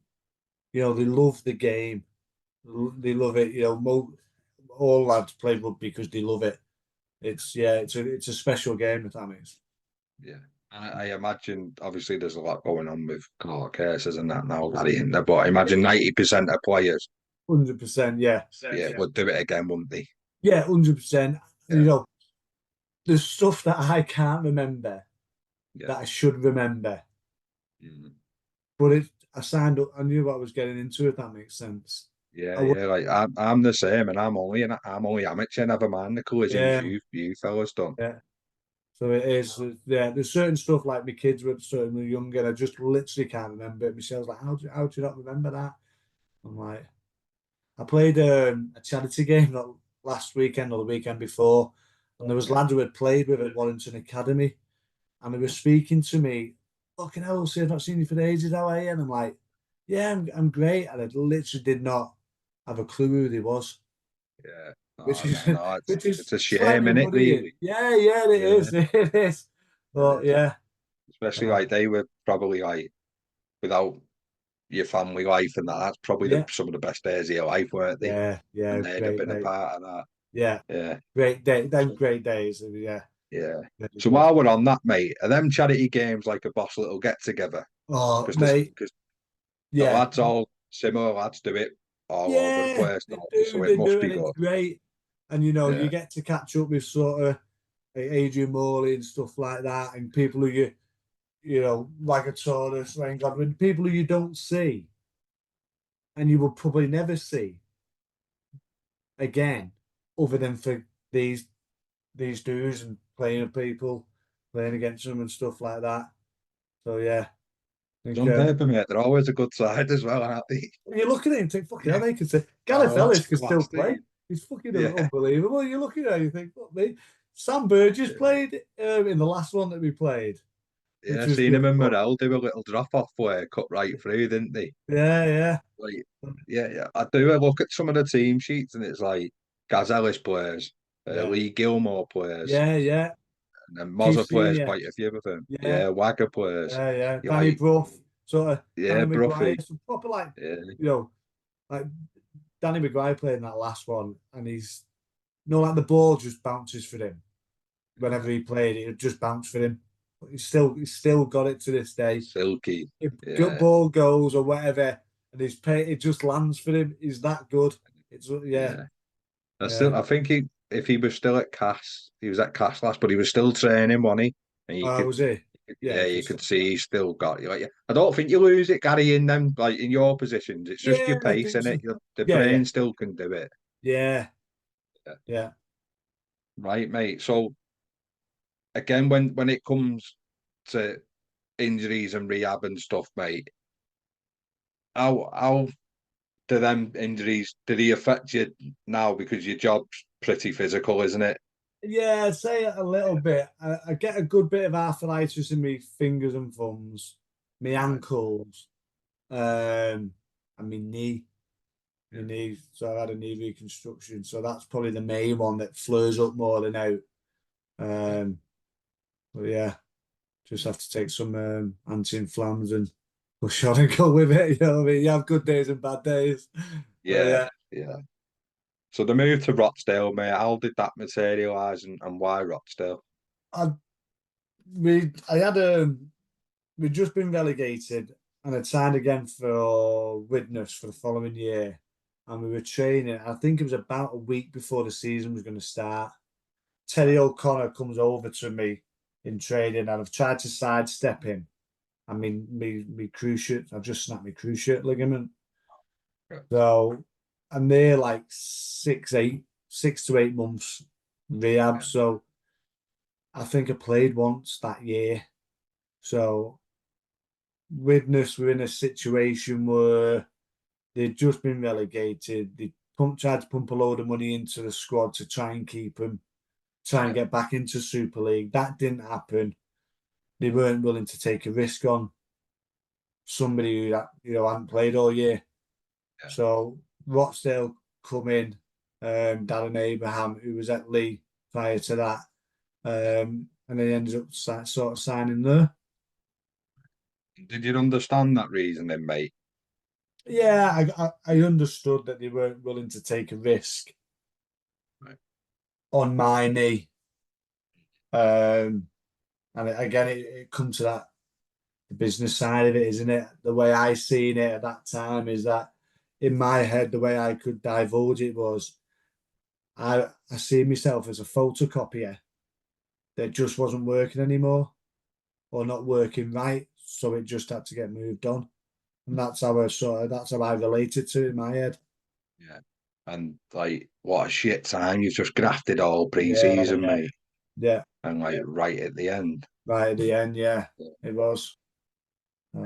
love the game. They love it. All lads play rugby because they love it. It's a special game, if that makes. yeah. I imagine obviously there's a lot going on with court cases and that now, Daddy, isn't there? But I imagine 90% of players, 100%, yeah. yeah, would do it again, wouldn't they? Yeah, 100%. Yeah, There's stuff that I can't remember yeah. that I should remember. Mm. But I signed up, I knew what I was getting into, if that makes sense. Yeah, I would, yeah. Like I'm the same, and I'm only amateur. Never mind the collisions yeah, you fellas done. yeah. So it is, yeah. There's certain stuff like my kids were certainly younger, and I just literally can't remember it. Michelle's like, how do you not remember that? I'm like, I played a charity game not last weekend or the weekend before, and there was Yeah, lads who had played with at Warrington Academy, and they were speaking to me. Fucking hell, see, I've not seen you for ages. How are you? And I'm like, yeah, I'm great. And I literally did not have a clue who he was, yeah. which No, is no. It's which is it's a shame, slightly innit? worrying. Really. Yeah, yeah, it Yeah, is. It is. it But is. yeah, Especially uh, like they were probably like without your family life and that. That's probably yeah, some of the best days of your life, weren't they? yeah, And they'd have great been a day. part of that. Yeah, Yeah. great day. Them So great days. Yeah, yeah. really So good. while we're on that, mate, are them charity games like a boss little get together? Oh, Because mate. the Yeah, lads all similar lads do it all over the yeah, place, they don't they? do. So it They must do, be and it's good. great. And you Yeah. get to catch up with sort of like Adrian Morley and stuff like that, and people who like a Taurus, Ryan Godwin, people who you don't see and you will probably never see again, other than for these these dudes and playing with people, playing against them and stuff like that. So yeah, I think On paper, mate, they're always a good side as well, aren't they? you look at it and think, fucking hell, Yeah. they can say Gareth Oh, Ellis that's can still class, play. dude. He's fucking Yeah. unbelievable. You look at it and you think, fuck me. Sam Burgess Yeah. played in the last one that we played, which Yeah, was seen him good and fun. Morel do a little drop off where cut right through, didn't they? Yeah, yeah, Like, yeah, yeah. I do. I look at some of the team sheets and it's like Gaz Ellis players, yeah, Lee Gilmore players, yeah, yeah. and then Keith Mozza plays Senior, quite a few of them. yeah, Yeah, Wagger players. yeah. You Danny like, Bruff, sort of yeah, Danny Bruffy. McGuire, some proper like Yeah, you know, like Danny McGuire played in that last one, and like the ball just bounces for him whenever yeah. he played. It would just bounce for him. But he's still got it to this day. Silky. If Yeah, ball goes or whatever, and it just lands for him. He's that good. It's yeah, yeah. yeah. I think if he was still at Cass, he was at Cass last, but he was still training, wasn't he? And Was he? Yeah, yeah, you could see he still got you. Like, yeah. I don't think you lose it, Gary, in them like in your positions. It's just yeah, your I pace, think in so. it. The Yeah, yeah, brain still can do it. yeah, Yeah. yeah. Right, mate. So again, when it comes to injuries and rehab and stuff, mate. How do them injuries did he affect you now because your job's pretty physical, isn't it? Yeah, I'd say a little bit. I get a good bit of arthritis in my fingers and thumbs, my Right. ankles, and my knee. My Yeah. knee. So I had a knee reconstruction. So that's probably the main one that flares up more than out. Yeah. Um, but yeah, just have to take some anti-inflams and push on and go with it. You know what I mean? You have good days and bad days. So Yeah. yeah, Yeah. So the move to Rochdale, mate, how did that materialise and why Rochdale? I I had we'd just been relegated and I'd signed again for Widnes for the following year. And we were training. I think it was about a week before the season was going to start. Terry Right. O'Connor comes over to me in training and I've tried to sidestep him. I mean, me cruciate, I've just snapped my cruciate ligament. Yeah. So I'm there like 6 to 8 months rehab. Yeah. So I think I played once that year. So Widnes were in a situation where they'd just been relegated. Tried to pump a load of money into the squad to try and keep them, try and Yeah. get back into Super League. That didn't happen. They weren't willing to take a risk on somebody who hadn't played all year. Yeah. So Rochdale come in, Darren Abraham, who was at Lee prior to that, and they ended up sort of signing there. Did you understand that reasoning, mate? Yeah, I understood that they weren't willing to take a risk Right. on my knee. And again, it comes to that the business side of it, isn't it? The way I seen it at that time is that in my head, the way I could divulge it was I see myself as a photocopier that just wasn't working anymore or not working right. So it just had to get moved on. And that's how I related to it in my head. Yeah. And like, what a shit time. You've just grafted all Yeah, pre-season, yeah, mate. yeah. And like right at the end. Right at the end, yeah, Yeah. it was.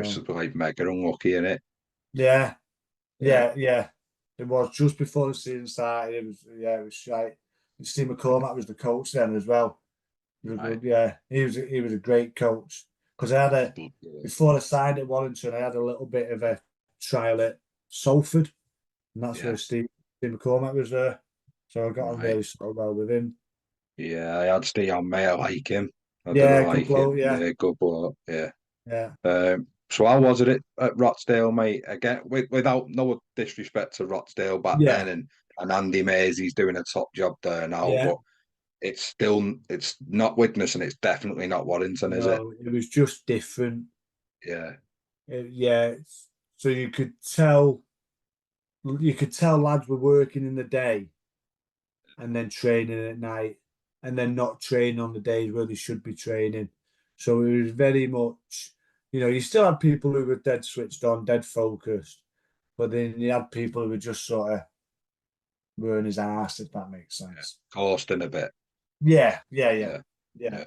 Just Um, like mega unlucky in it. yeah, Yeah. yeah. It was just before the season started. It was shite. And Steve McCormack was the coach then as well. He was a Right. good, yeah. He was a great coach. Because I had Yeah. before I signed at Wallington, I had a little bit of a trial at Salford, and that's where Yeah. Steve McCormack was there. So I got on Right. really so well with him. Yeah, I had Steve on, mate. I like him. I do Yeah, good like him. bloke. Yeah, Yeah, good bloke. Yeah. yeah, So how was it at Rochdale, mate? Again, without no disrespect to Rochdale back then, yeah, and Andy Mays, doing a top job there now, yeah. but it's not Widnes and it's definitely not Warrington, is it? No, it was just different. Yeah, Yeah. So you could tell lads were working in the day and then training at night and then not training on the days where they should be training. So it was very much, you still had people who were dead switched on, dead focused, but then you had people who were just sort of wearing his ass, if that makes yeah. sense. Costing a bit. Yeah, yeah, yeah, Yeah, yeah. yeah.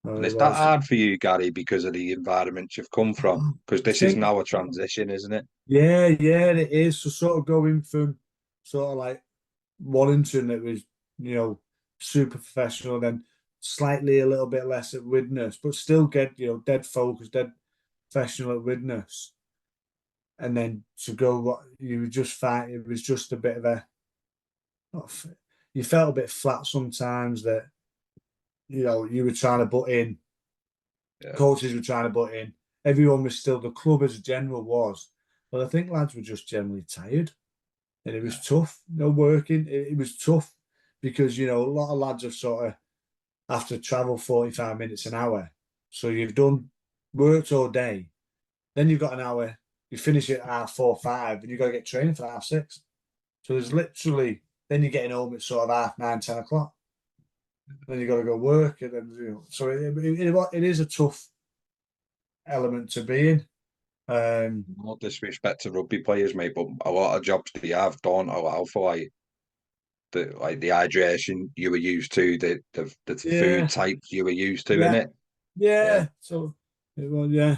No, And it is that was. hard for you, Gary, because of the environment you've come from? Because I this is think, now a transition, isn't it? yeah, yeah, it is. So sort of going from sort of like Wallington, it was, super professional, then slightly a little bit less at Widnes, but still get, dead focused, dead professional at Widnes. And then to go what you would just find it was just a bit of you felt a bit flat sometimes that, you were trying to butt in, Yeah, coaches were trying to butt in, everyone was still, the club as a general was. But I think lads were just generally tired. And it yeah, was tough, working. It was tough because, a lot of lads have sort of have to travel 45 minutes an hour. So you've done worked all day, then you've got an hour, you finish at 4:30, and you've got to get training for 6:30. So there's literally, then you're getting home at sort of 9:30, 10 o'clock. Then you've got to go work. And then, so it is a tough element to be in. no disrespect to rugby players, mate, but a lot of jobs that you have don't allow for like the hydration you were used to, the food Yeah, types you were used to, in yeah, it. Yeah, yeah. So It was, yeah.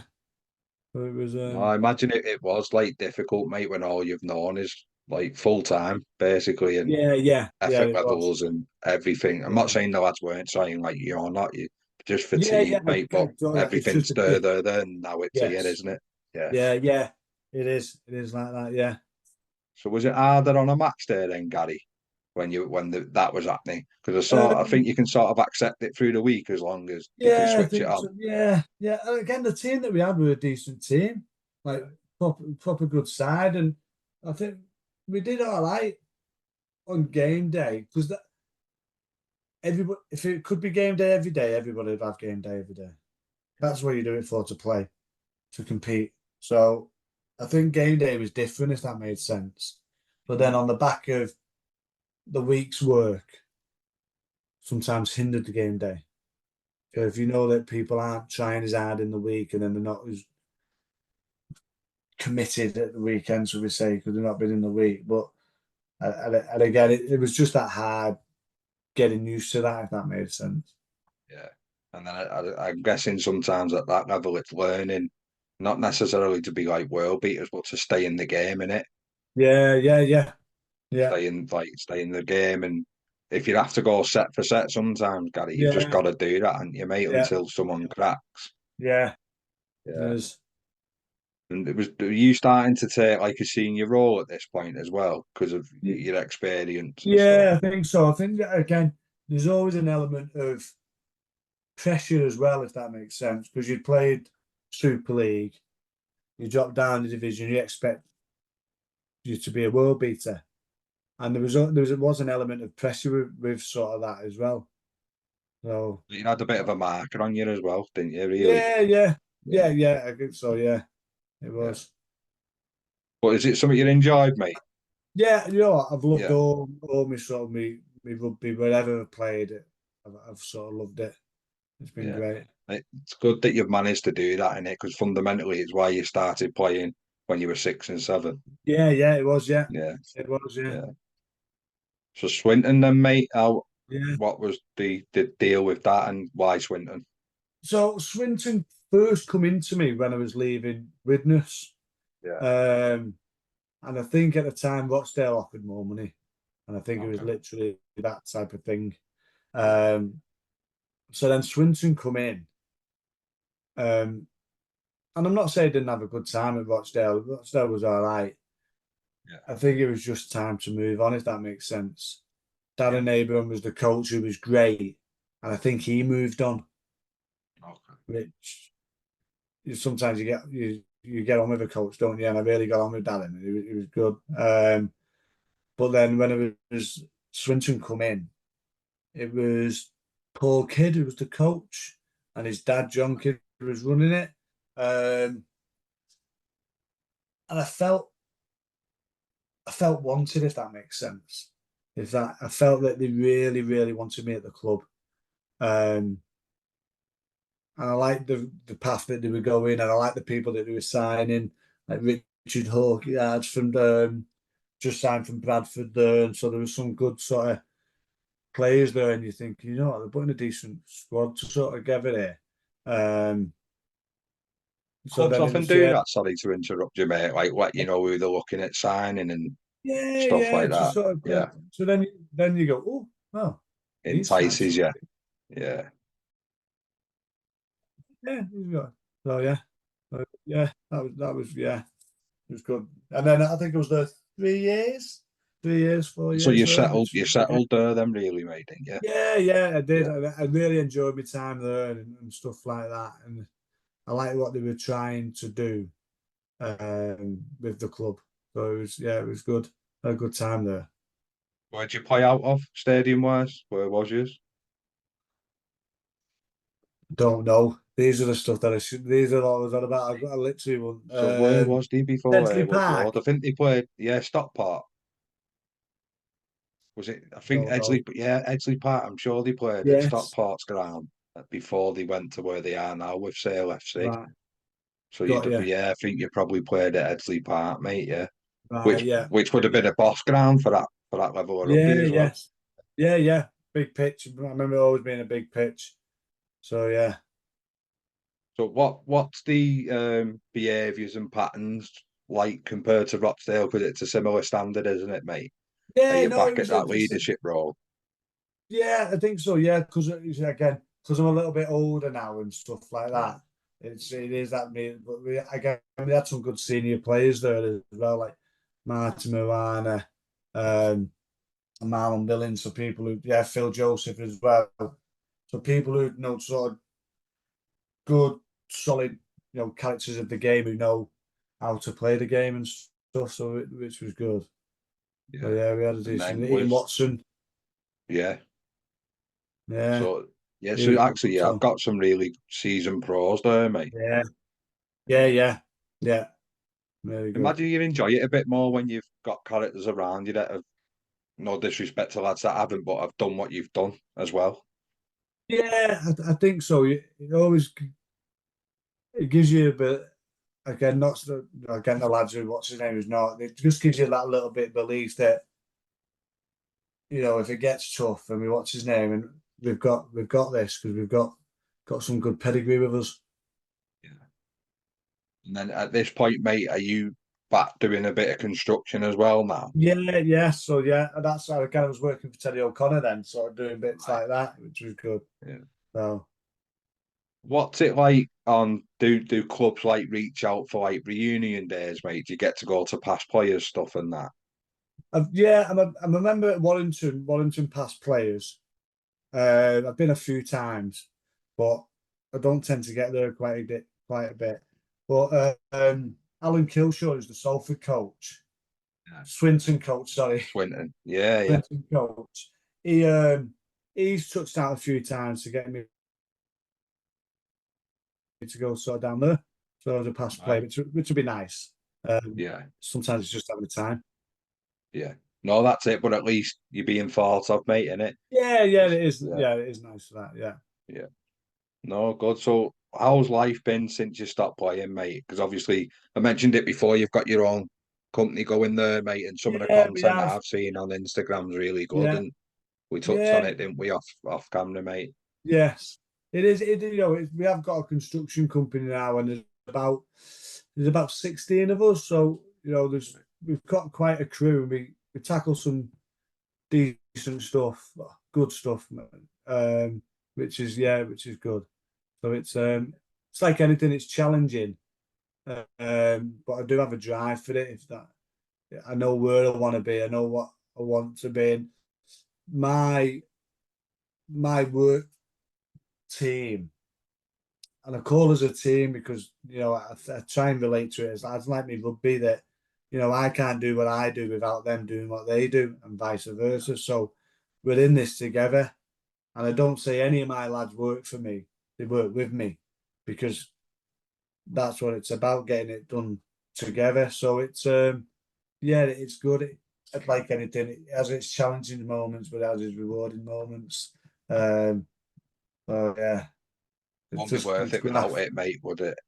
So it was, I imagine it was like difficult, mate, when all you've known is like full time, basically, and yeah, yeah, yeah, effort it was. levels and everything. I'm not Yeah, saying the lads weren't trying like you're not, you just yeah, yeah. fatigued, mate, but It's just everything's a diff. there, and now it's here, Yes. isn't it? Yeah. Yeah, yeah. It is. It is like that. Yeah. So was it harder on a match day then, Gary, that was happening? Because I think Um, you can sort of accept it through the week as long as you can yeah, I switch it think on. so. Yeah, yeah. And again, the team that we had were a decent team, like Yeah, proper good side, and I think we did all right on game day because that everybody, if it could be game day every day, everybody would have game day every day. That's what you do it for, to play, to compete. So I think game day was different, if that made sense. But then on the back of the week's work, sometimes hindered the game day. So yeah, if you know that people aren't trying as hard in the week and then they're not as committed at the weekend, so we say, because they've not been in the week. But and again, it was just that hard getting used to that, if that made sense. yeah. And then I'm guessing sometimes at that level it's learning, not necessarily to be like world beaters, but to stay in the game, in it. Yeah, yeah, yeah, yeah, Stay in the game, and if you have to go set for set sometimes, Gary, you've just yeah, got to do that, and you mate, yeah, until someone cracks. yeah. Yeah. There's And were you starting to take like a senior role at this point as well because of your experience and stuff? yeah, I think so. I think that again, there's always an element of pressure as well, if that makes sense, because you played Super League, you drop down the division, you expect you to be a world beater, and there was an element of pressure with sort of that as well. So You had a bit of a marker on you as well, didn't you? Really? yeah, yeah, Yeah, yeah, yeah. I think so. Yeah, it yeah. was. But is it something you enjoyed, mate? Yeah, I've loved Yeah, all my sort of me rugby wherever I've played it. I've sort of loved it. It's been yeah. great. It's good that you've managed to do that in it because fundamentally it's why you started playing when you were 6 and 7. Yeah, yeah, it was. Yeah, Yeah, it was. Yeah, yeah. So Swinton then, mate, yeah. what was the deal with that and why Swinton? So Swinton first come into me when I was leaving Widnes. Yeah. Um, and I think at the time Rochdale offered more money. And I think it was Okay. literally that type of thing. Yeah. Um, so then Swinton come in. Um, and I'm not saying I didn't have a good time at Rochdale. Rochdale was all right. Yeah. I think it was just time to move on, if that makes sense. Yeah. Darren Abraham was the coach who was great. And I think he moved on, Okay. which sometimes you get on with a coach, don't you? And I really got on with Darren. It was good. But then when it was Swinton come in, it was Paul Kidd who was the coach, and his dad John Kidd was running it. And I felt wanted, if that makes sense. If that I felt that they really, really wanted me at the club. Um, and I liked the path that they were going, and I liked the people that they were signing, like Richard Hawkins from just signed from Bradford there, and so there was some good sort of players there, and you think, they're putting a decent squad to sort of together here. So Clubs then it often was, do yeah, that, sorry to interrupt you, mate, like let you know who they're looking at signing and yeah, stuff yeah, like to that. sort of Yeah. get. So then you go, oh, well, he's Entices fancy. you. Yeah. Yeah, he's got. So yeah, yeah, that was yeah, it was good. And then I think it was the 3 years, 3 years, four So years there. you settled there then really, mate, didn't you? Yeah, yeah, I did. Yeah. I really enjoyed my time there and stuff like that, and I like what they were trying to do with the club. So it was good. A good time there. Where'd you play out of, stadium wise? Where was you? Don't know. These are the stuff that I should. These are all I was on about. I literally one. So where was he before Sedgley was Park. Lord? I think they played, yeah, Stockport. Was it? I think Don't know. Edgley Park. I'm sure they played at Yes. Stockport's ground before they went to where they are now with Sale FC. Right. So Got you. yeah, I think you probably played at Edgley Park, mate. Yeah, Right. Yeah. which would have been a boss ground for that level of rugby Yeah. as well. Yes. Yeah. Yeah. Big pitch. I remember it always being a big pitch. So yeah. So what's the behaviours and patterns like compared to Rochdale? Because it's a similar standard, isn't it, mate? Are Yeah, you no, back at that leadership role? yeah, I think so. Yeah, because again, because I'm a little bit older now and stuff like Yeah, that. It is that me, but we had some good senior players there as well, like Martin Moana, and Marlon Billings. So people who, yeah, Phil Joseph as well. So people who know sort of good, solid, characters of the game who know how to play the game and stuff. So which was good. But yeah. yeah, we had a And decent then Ian was Watson. yeah. Yeah, So yeah, he so was actually, good. yeah, I've So got some really seasoned pros there, mate. yeah, yeah, Yeah. yeah, yeah. Very good. Imagine you enjoy it a bit more when you've got characters around you that have no disrespect to lads that haven't, but have done what you've done as well. Yeah, I think so. It always it gives you a bit again, not again the lads who what's his name is not. It just gives you that little bit of belief that if it gets tough and we watch his name and we've got this because we've got some good pedigree with us. Yeah. And then at this point, mate, are you back doing a bit of construction as well now? Yeah, yeah. So yeah, and that's how again I was working for Teddy O'Connor then, sort of doing bits Right. like that, which was good. Yeah. So What's it like on do clubs like reach out for like reunion days, mate? Do you get to go to past players stuff and that? yeah, I'm a member at Warrington past players. I've been a few times, but I don't tend to get there quite a bit. But Alan Kilshaw is the Salford coach, Yeah. Swinton coach, sorry, Swinton. Yeah, yeah. Swinton coach. He's touched out a few times to get me to go sort of down there. So as a past player, Right. which would be nice. Yeah. Sometimes it's just having the time. Yeah. No, that's it. But at least you're being thought of, mate, innit? Yeah, yeah, It's, it is. yeah, Yeah, it is nice for that. Yeah. yeah. No, good. So how's life been since you stopped playing, mate? Because obviously I mentioned it before, you've got your own company going there, mate, and some of the Yeah, we content have. I've seen on Instagram's really good. Yeah, And we touched on yeah. it, didn't we, off camera, mate? Yes, it is. We have got a construction company now, and there's about 16 of us. So we've got quite a crew. We tackle some decent stuff, good stuff, man. Which is good. So it's like anything. It's challenging, but I do have a drive for it. If that, I know where I want to be. I know what I want to be. And my work team. And I call us a team because I try and relate to it as like me rugby that I can't do what I do without them doing what they do and vice versa. So we're in this together, and I don't say any of my lads work for me; they work with me because that's what it's about, getting it done together. So yeah, it's good. Like anything, it has its challenging moments, but it has its rewarding moments. Um, so yeah, Won't be worth it's it without graft. it, mate, would it?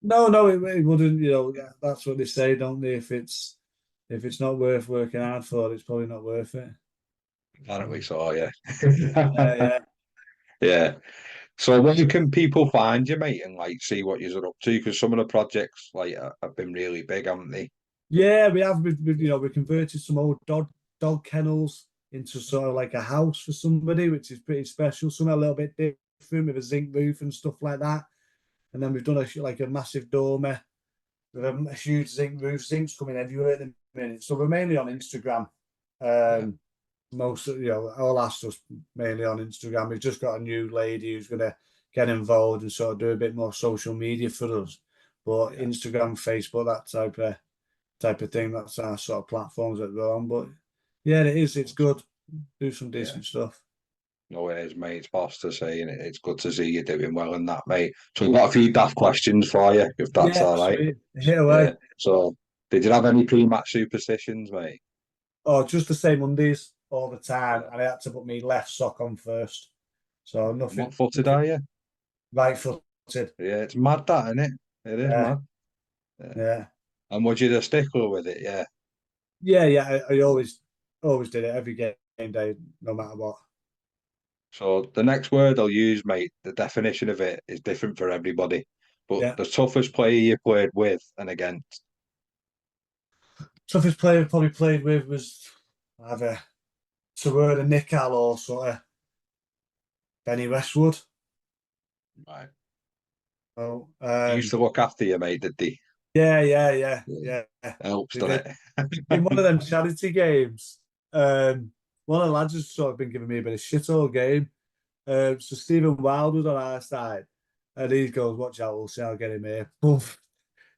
No, it wouldn't. That's what they say, don't they? If it's not worth working hard for, it's probably not worth it. Apparently so, yeah. Yeah. Yeah. So where can people find you, mate, and like see what you're up to? Because some of the projects like have been really big, haven't they? Yeah, we have. We converted some old dog kennels into sort of like a house for somebody, which is pretty special. Something a little bit different with a zinc roof and stuff like that. And then we've done like a massive dormer with a huge zinc roof. Zinc's coming everywhere at the minute. So we're mainly on Instagram. Yeah. Um, most of all our stuff's mainly on Instagram. We've just got a new lady who's going to get involved and sort of do a bit more social media for us. But Yeah. Instagram, Facebook, that type of thing. That's our sort of platforms that we're on. But yeah, it is. It's good. Do some Yeah. decent stuff. No, it is, mate. It's boss to say, and it's good to see you doing well in that, mate. So we've got a few daft questions for you, if that's Yeah, all right. sweet. Hit Yeah. away. So, did you have any pre-match superstitions, mate? Oh, just the same undies all the time, Yeah. and I had to put my left sock on first. So And what nothing, footed nothing are you? right footed. Yeah, it's mad that, isn't it? It is Yeah, mad. Yeah. yeah. And was you the stickler with it? Yeah. Yeah, yeah. I always did it every game day, no matter what. So the next word I'll use, mate, the definition of it is different for everybody. But Yeah. the toughest player you played with and against. Toughest player I probably played with was either Tawera Nickal or sort of Benny Westwood. Right. Oh, He used to look after you, mate, did he? yeah. Helps, They doesn't did. In one of them charity games, one of the lads has sort of been giving me a bit of shit all game. So Stephen Wild was on our side, and he goes, "Watch out, we'll see. I'll get him here." Poof,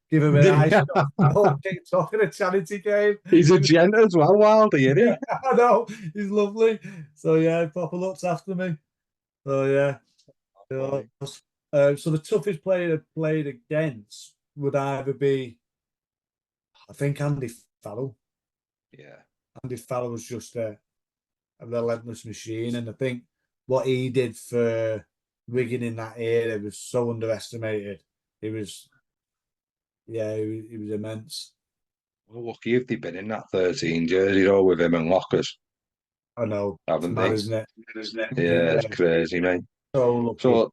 give him an eye it? shot. All kicked off in a charity game. He's a He was, gent as well, Wildy, isn't yeah, he? I know. He's lovely. So yeah, proper looks after me. So yeah. Funny. So the toughest player I played against would either be, I think, Andy Farrell. Yeah. Andy Farrell was just a relentless machine, and I think what he did for Wigan in that era was so underestimated. He was, yeah, he was immense. Well, lucky if they've been in that 13 jersey, though, with him and Lockers, I know it's haven't mad, they? isn't it? Yeah, it's Yeah, crazy, mate. so lucky. So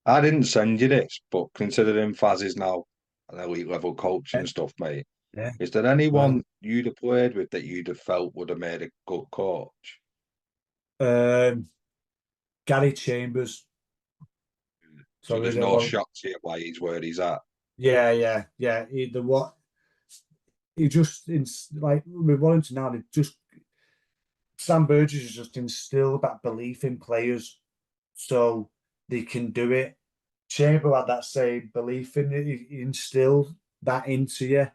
I didn't send you this, but considering Faz is now an elite level coach Yeah, and stuff, mate, yeah. is there Well, anyone you'd have played with that you'd have felt would have made a good coach? um, Gary Chambers. So So there's no shock to you why he's where he's at. yeah. He just like with Warrington now, they just Sam Burgess has just instilled that belief in players, so they can do it. Chamber had that same belief in it. He instilled that into you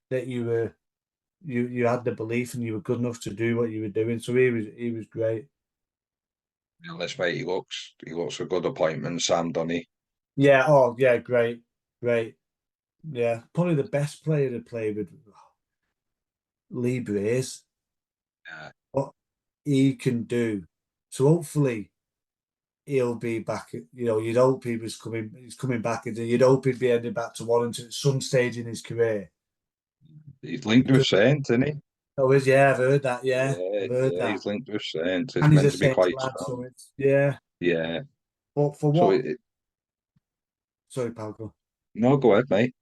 that you had the belief and you were good enough to do what you were doing. So he was great. To be honest, mate, he looks a good appointment, Sam, doesn't he? Yeah. Oh yeah. Great. Yeah. Probably the best player to play with Lee Braze. Yeah. What he can do. So hopefully he'll be back. You'd hope he's coming back, and you'd hope he'd be heading back to Warrington at some stage in his career. He's linked with Because Saint, isn't he? oh, yeah, I've heard that. Yeah, Yeah, I've heard yeah, that. he's linked with Saint. It's And he's a meant to be Saints quite lad, so strong. it's yeah. Yeah. But for So what? Sorry, Palco. no, go ahead, mate.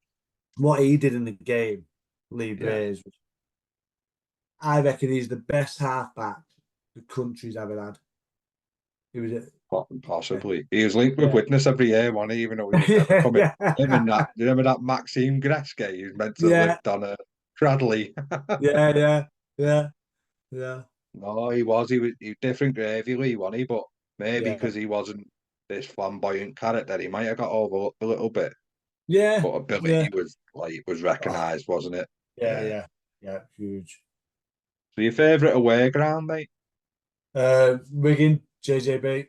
What he did in the game, Lee Yeah. Braze, I reckon he's the best halfback the country's ever had. He was yeah, Possibly. He was linked with yeah, Widnes every year, wasn't he? Even though he was never yeah, coming. Him and that, you remember that Maxime Gretzky? He was meant to yeah, lift on a Cradley. yeah, yeah, No, he was different gravy, Lee, wasn't he? But maybe yeah, because he wasn't this flamboyant character, he might have got overlooked a little bit. yeah, But yeah. ability was Oh, recognised, wasn't it? yeah, Yeah. yeah, yeah, huge. So your favourite away ground, mate? Wigan, JJB.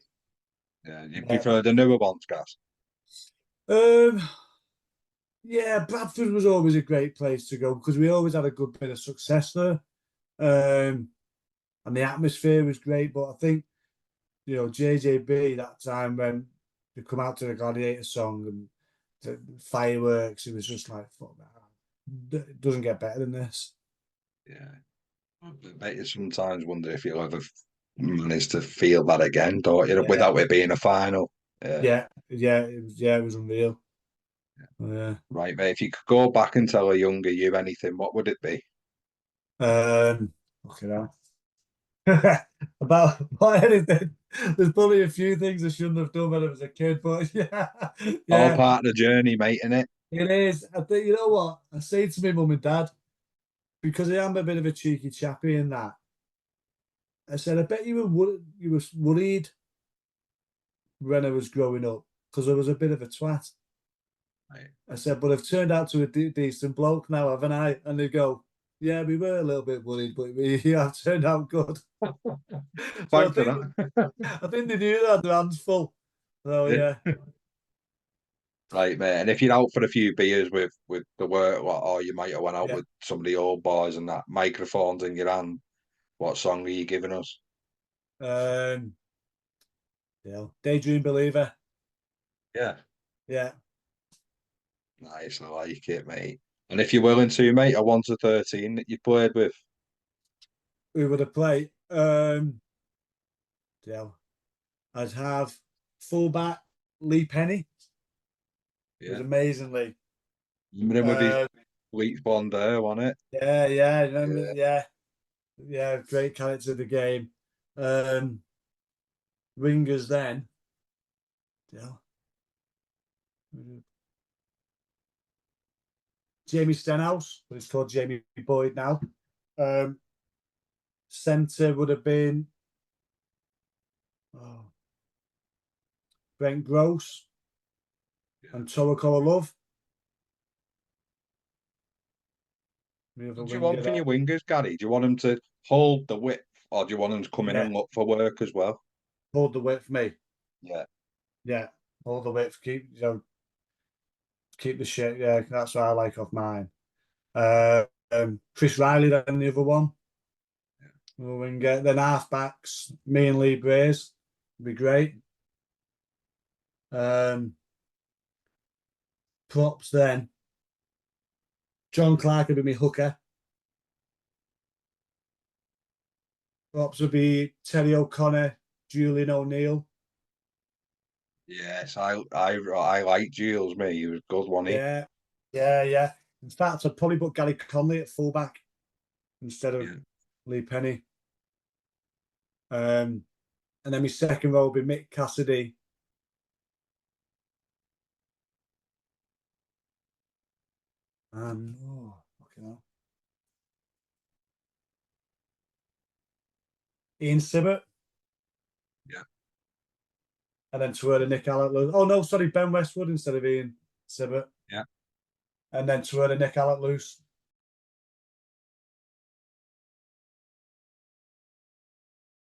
Yeah, you Yeah. prefer the newer ones, guys? Um, yeah, Bradford was always a great place to go because we always had a good bit of success there. Um, and the atmosphere was great. But I think, JJB that time when they come out to the Gladiator song and the fireworks, it was just like, fuck that. It doesn't get better than this. Yeah. I bet you sometimes wonder if you'll ever manage to feel that again, don't you? Yeah, Without it being a final. Yeah. it was unreal. Yeah. Right, mate. If you could go back and tell a younger you anything, what would it be? Okay, now. About anything. There's probably a few things I shouldn't have done when I was a kid, but yeah, All yeah, part of the journey, mate, innit? it is. I think you know what I say to my mum and dad because I am a bit of a cheeky chappy in that. I said, I bet you were worried when I was growing up because I was a bit of a twat. Right. I said, but I've turned out to a decent bloke now, haven't I? And they go, yeah, we were a little bit worried, but we have turned out good. So I Thanks for think that. I think they knew they had their hands full. So yeah. Right, mate. And if you're out for a few beers with the work, or you might have went out Yeah. with some of the old boys and that microphones in your hand, what song are you giving us? Um, Daydream Believer. Yeah. Yeah, Nice, I like it, mate. And if you're willing to, mate, a 1 to 13 that you played with. we would have played. Yeah, I'd have fullback Lee Penny. It was Yeah. amazingly. Remember him with his Uh, bleach blonde hair, wasn't it? yeah, yeah, Yeah. yeah, yeah. Great character of the game. Um, Wingers then. Yeah. Jamie Stenhouse, but it's called Jamie Boyd now. Centre would have been Brent Gross and Towakola Love. The other What do you winger want from there. your wingers, Gary? Do you want them to hold the width, or do you want them to come in Yeah, and look for work as well? hold the weight for me. Yeah. Yeah, hold the weight for keep the shit. Yeah, that's what I like off mine. Chris Riley, then the other one. Winger. Then halfbacks, me and Lee Braze would be great. Props then. John Clark would be my hooker. Props would be Terry O'Connor, Julian O'Neill. Yes, I like Giles, me. He was good, wasn't he? Yeah, yeah, yeah. In fact, I'd probably put Gary Conley at fullback instead of Yeah. Lee Penny. And then my second row would be Mick Cassidy. And fucking hell. Ian Sibbert. Yeah. And then to Nick Alec-Lewis. Oh no, sorry, Ben Westwood instead of Ian Sibbert. Yeah. And then to Nick Alec-Lewis.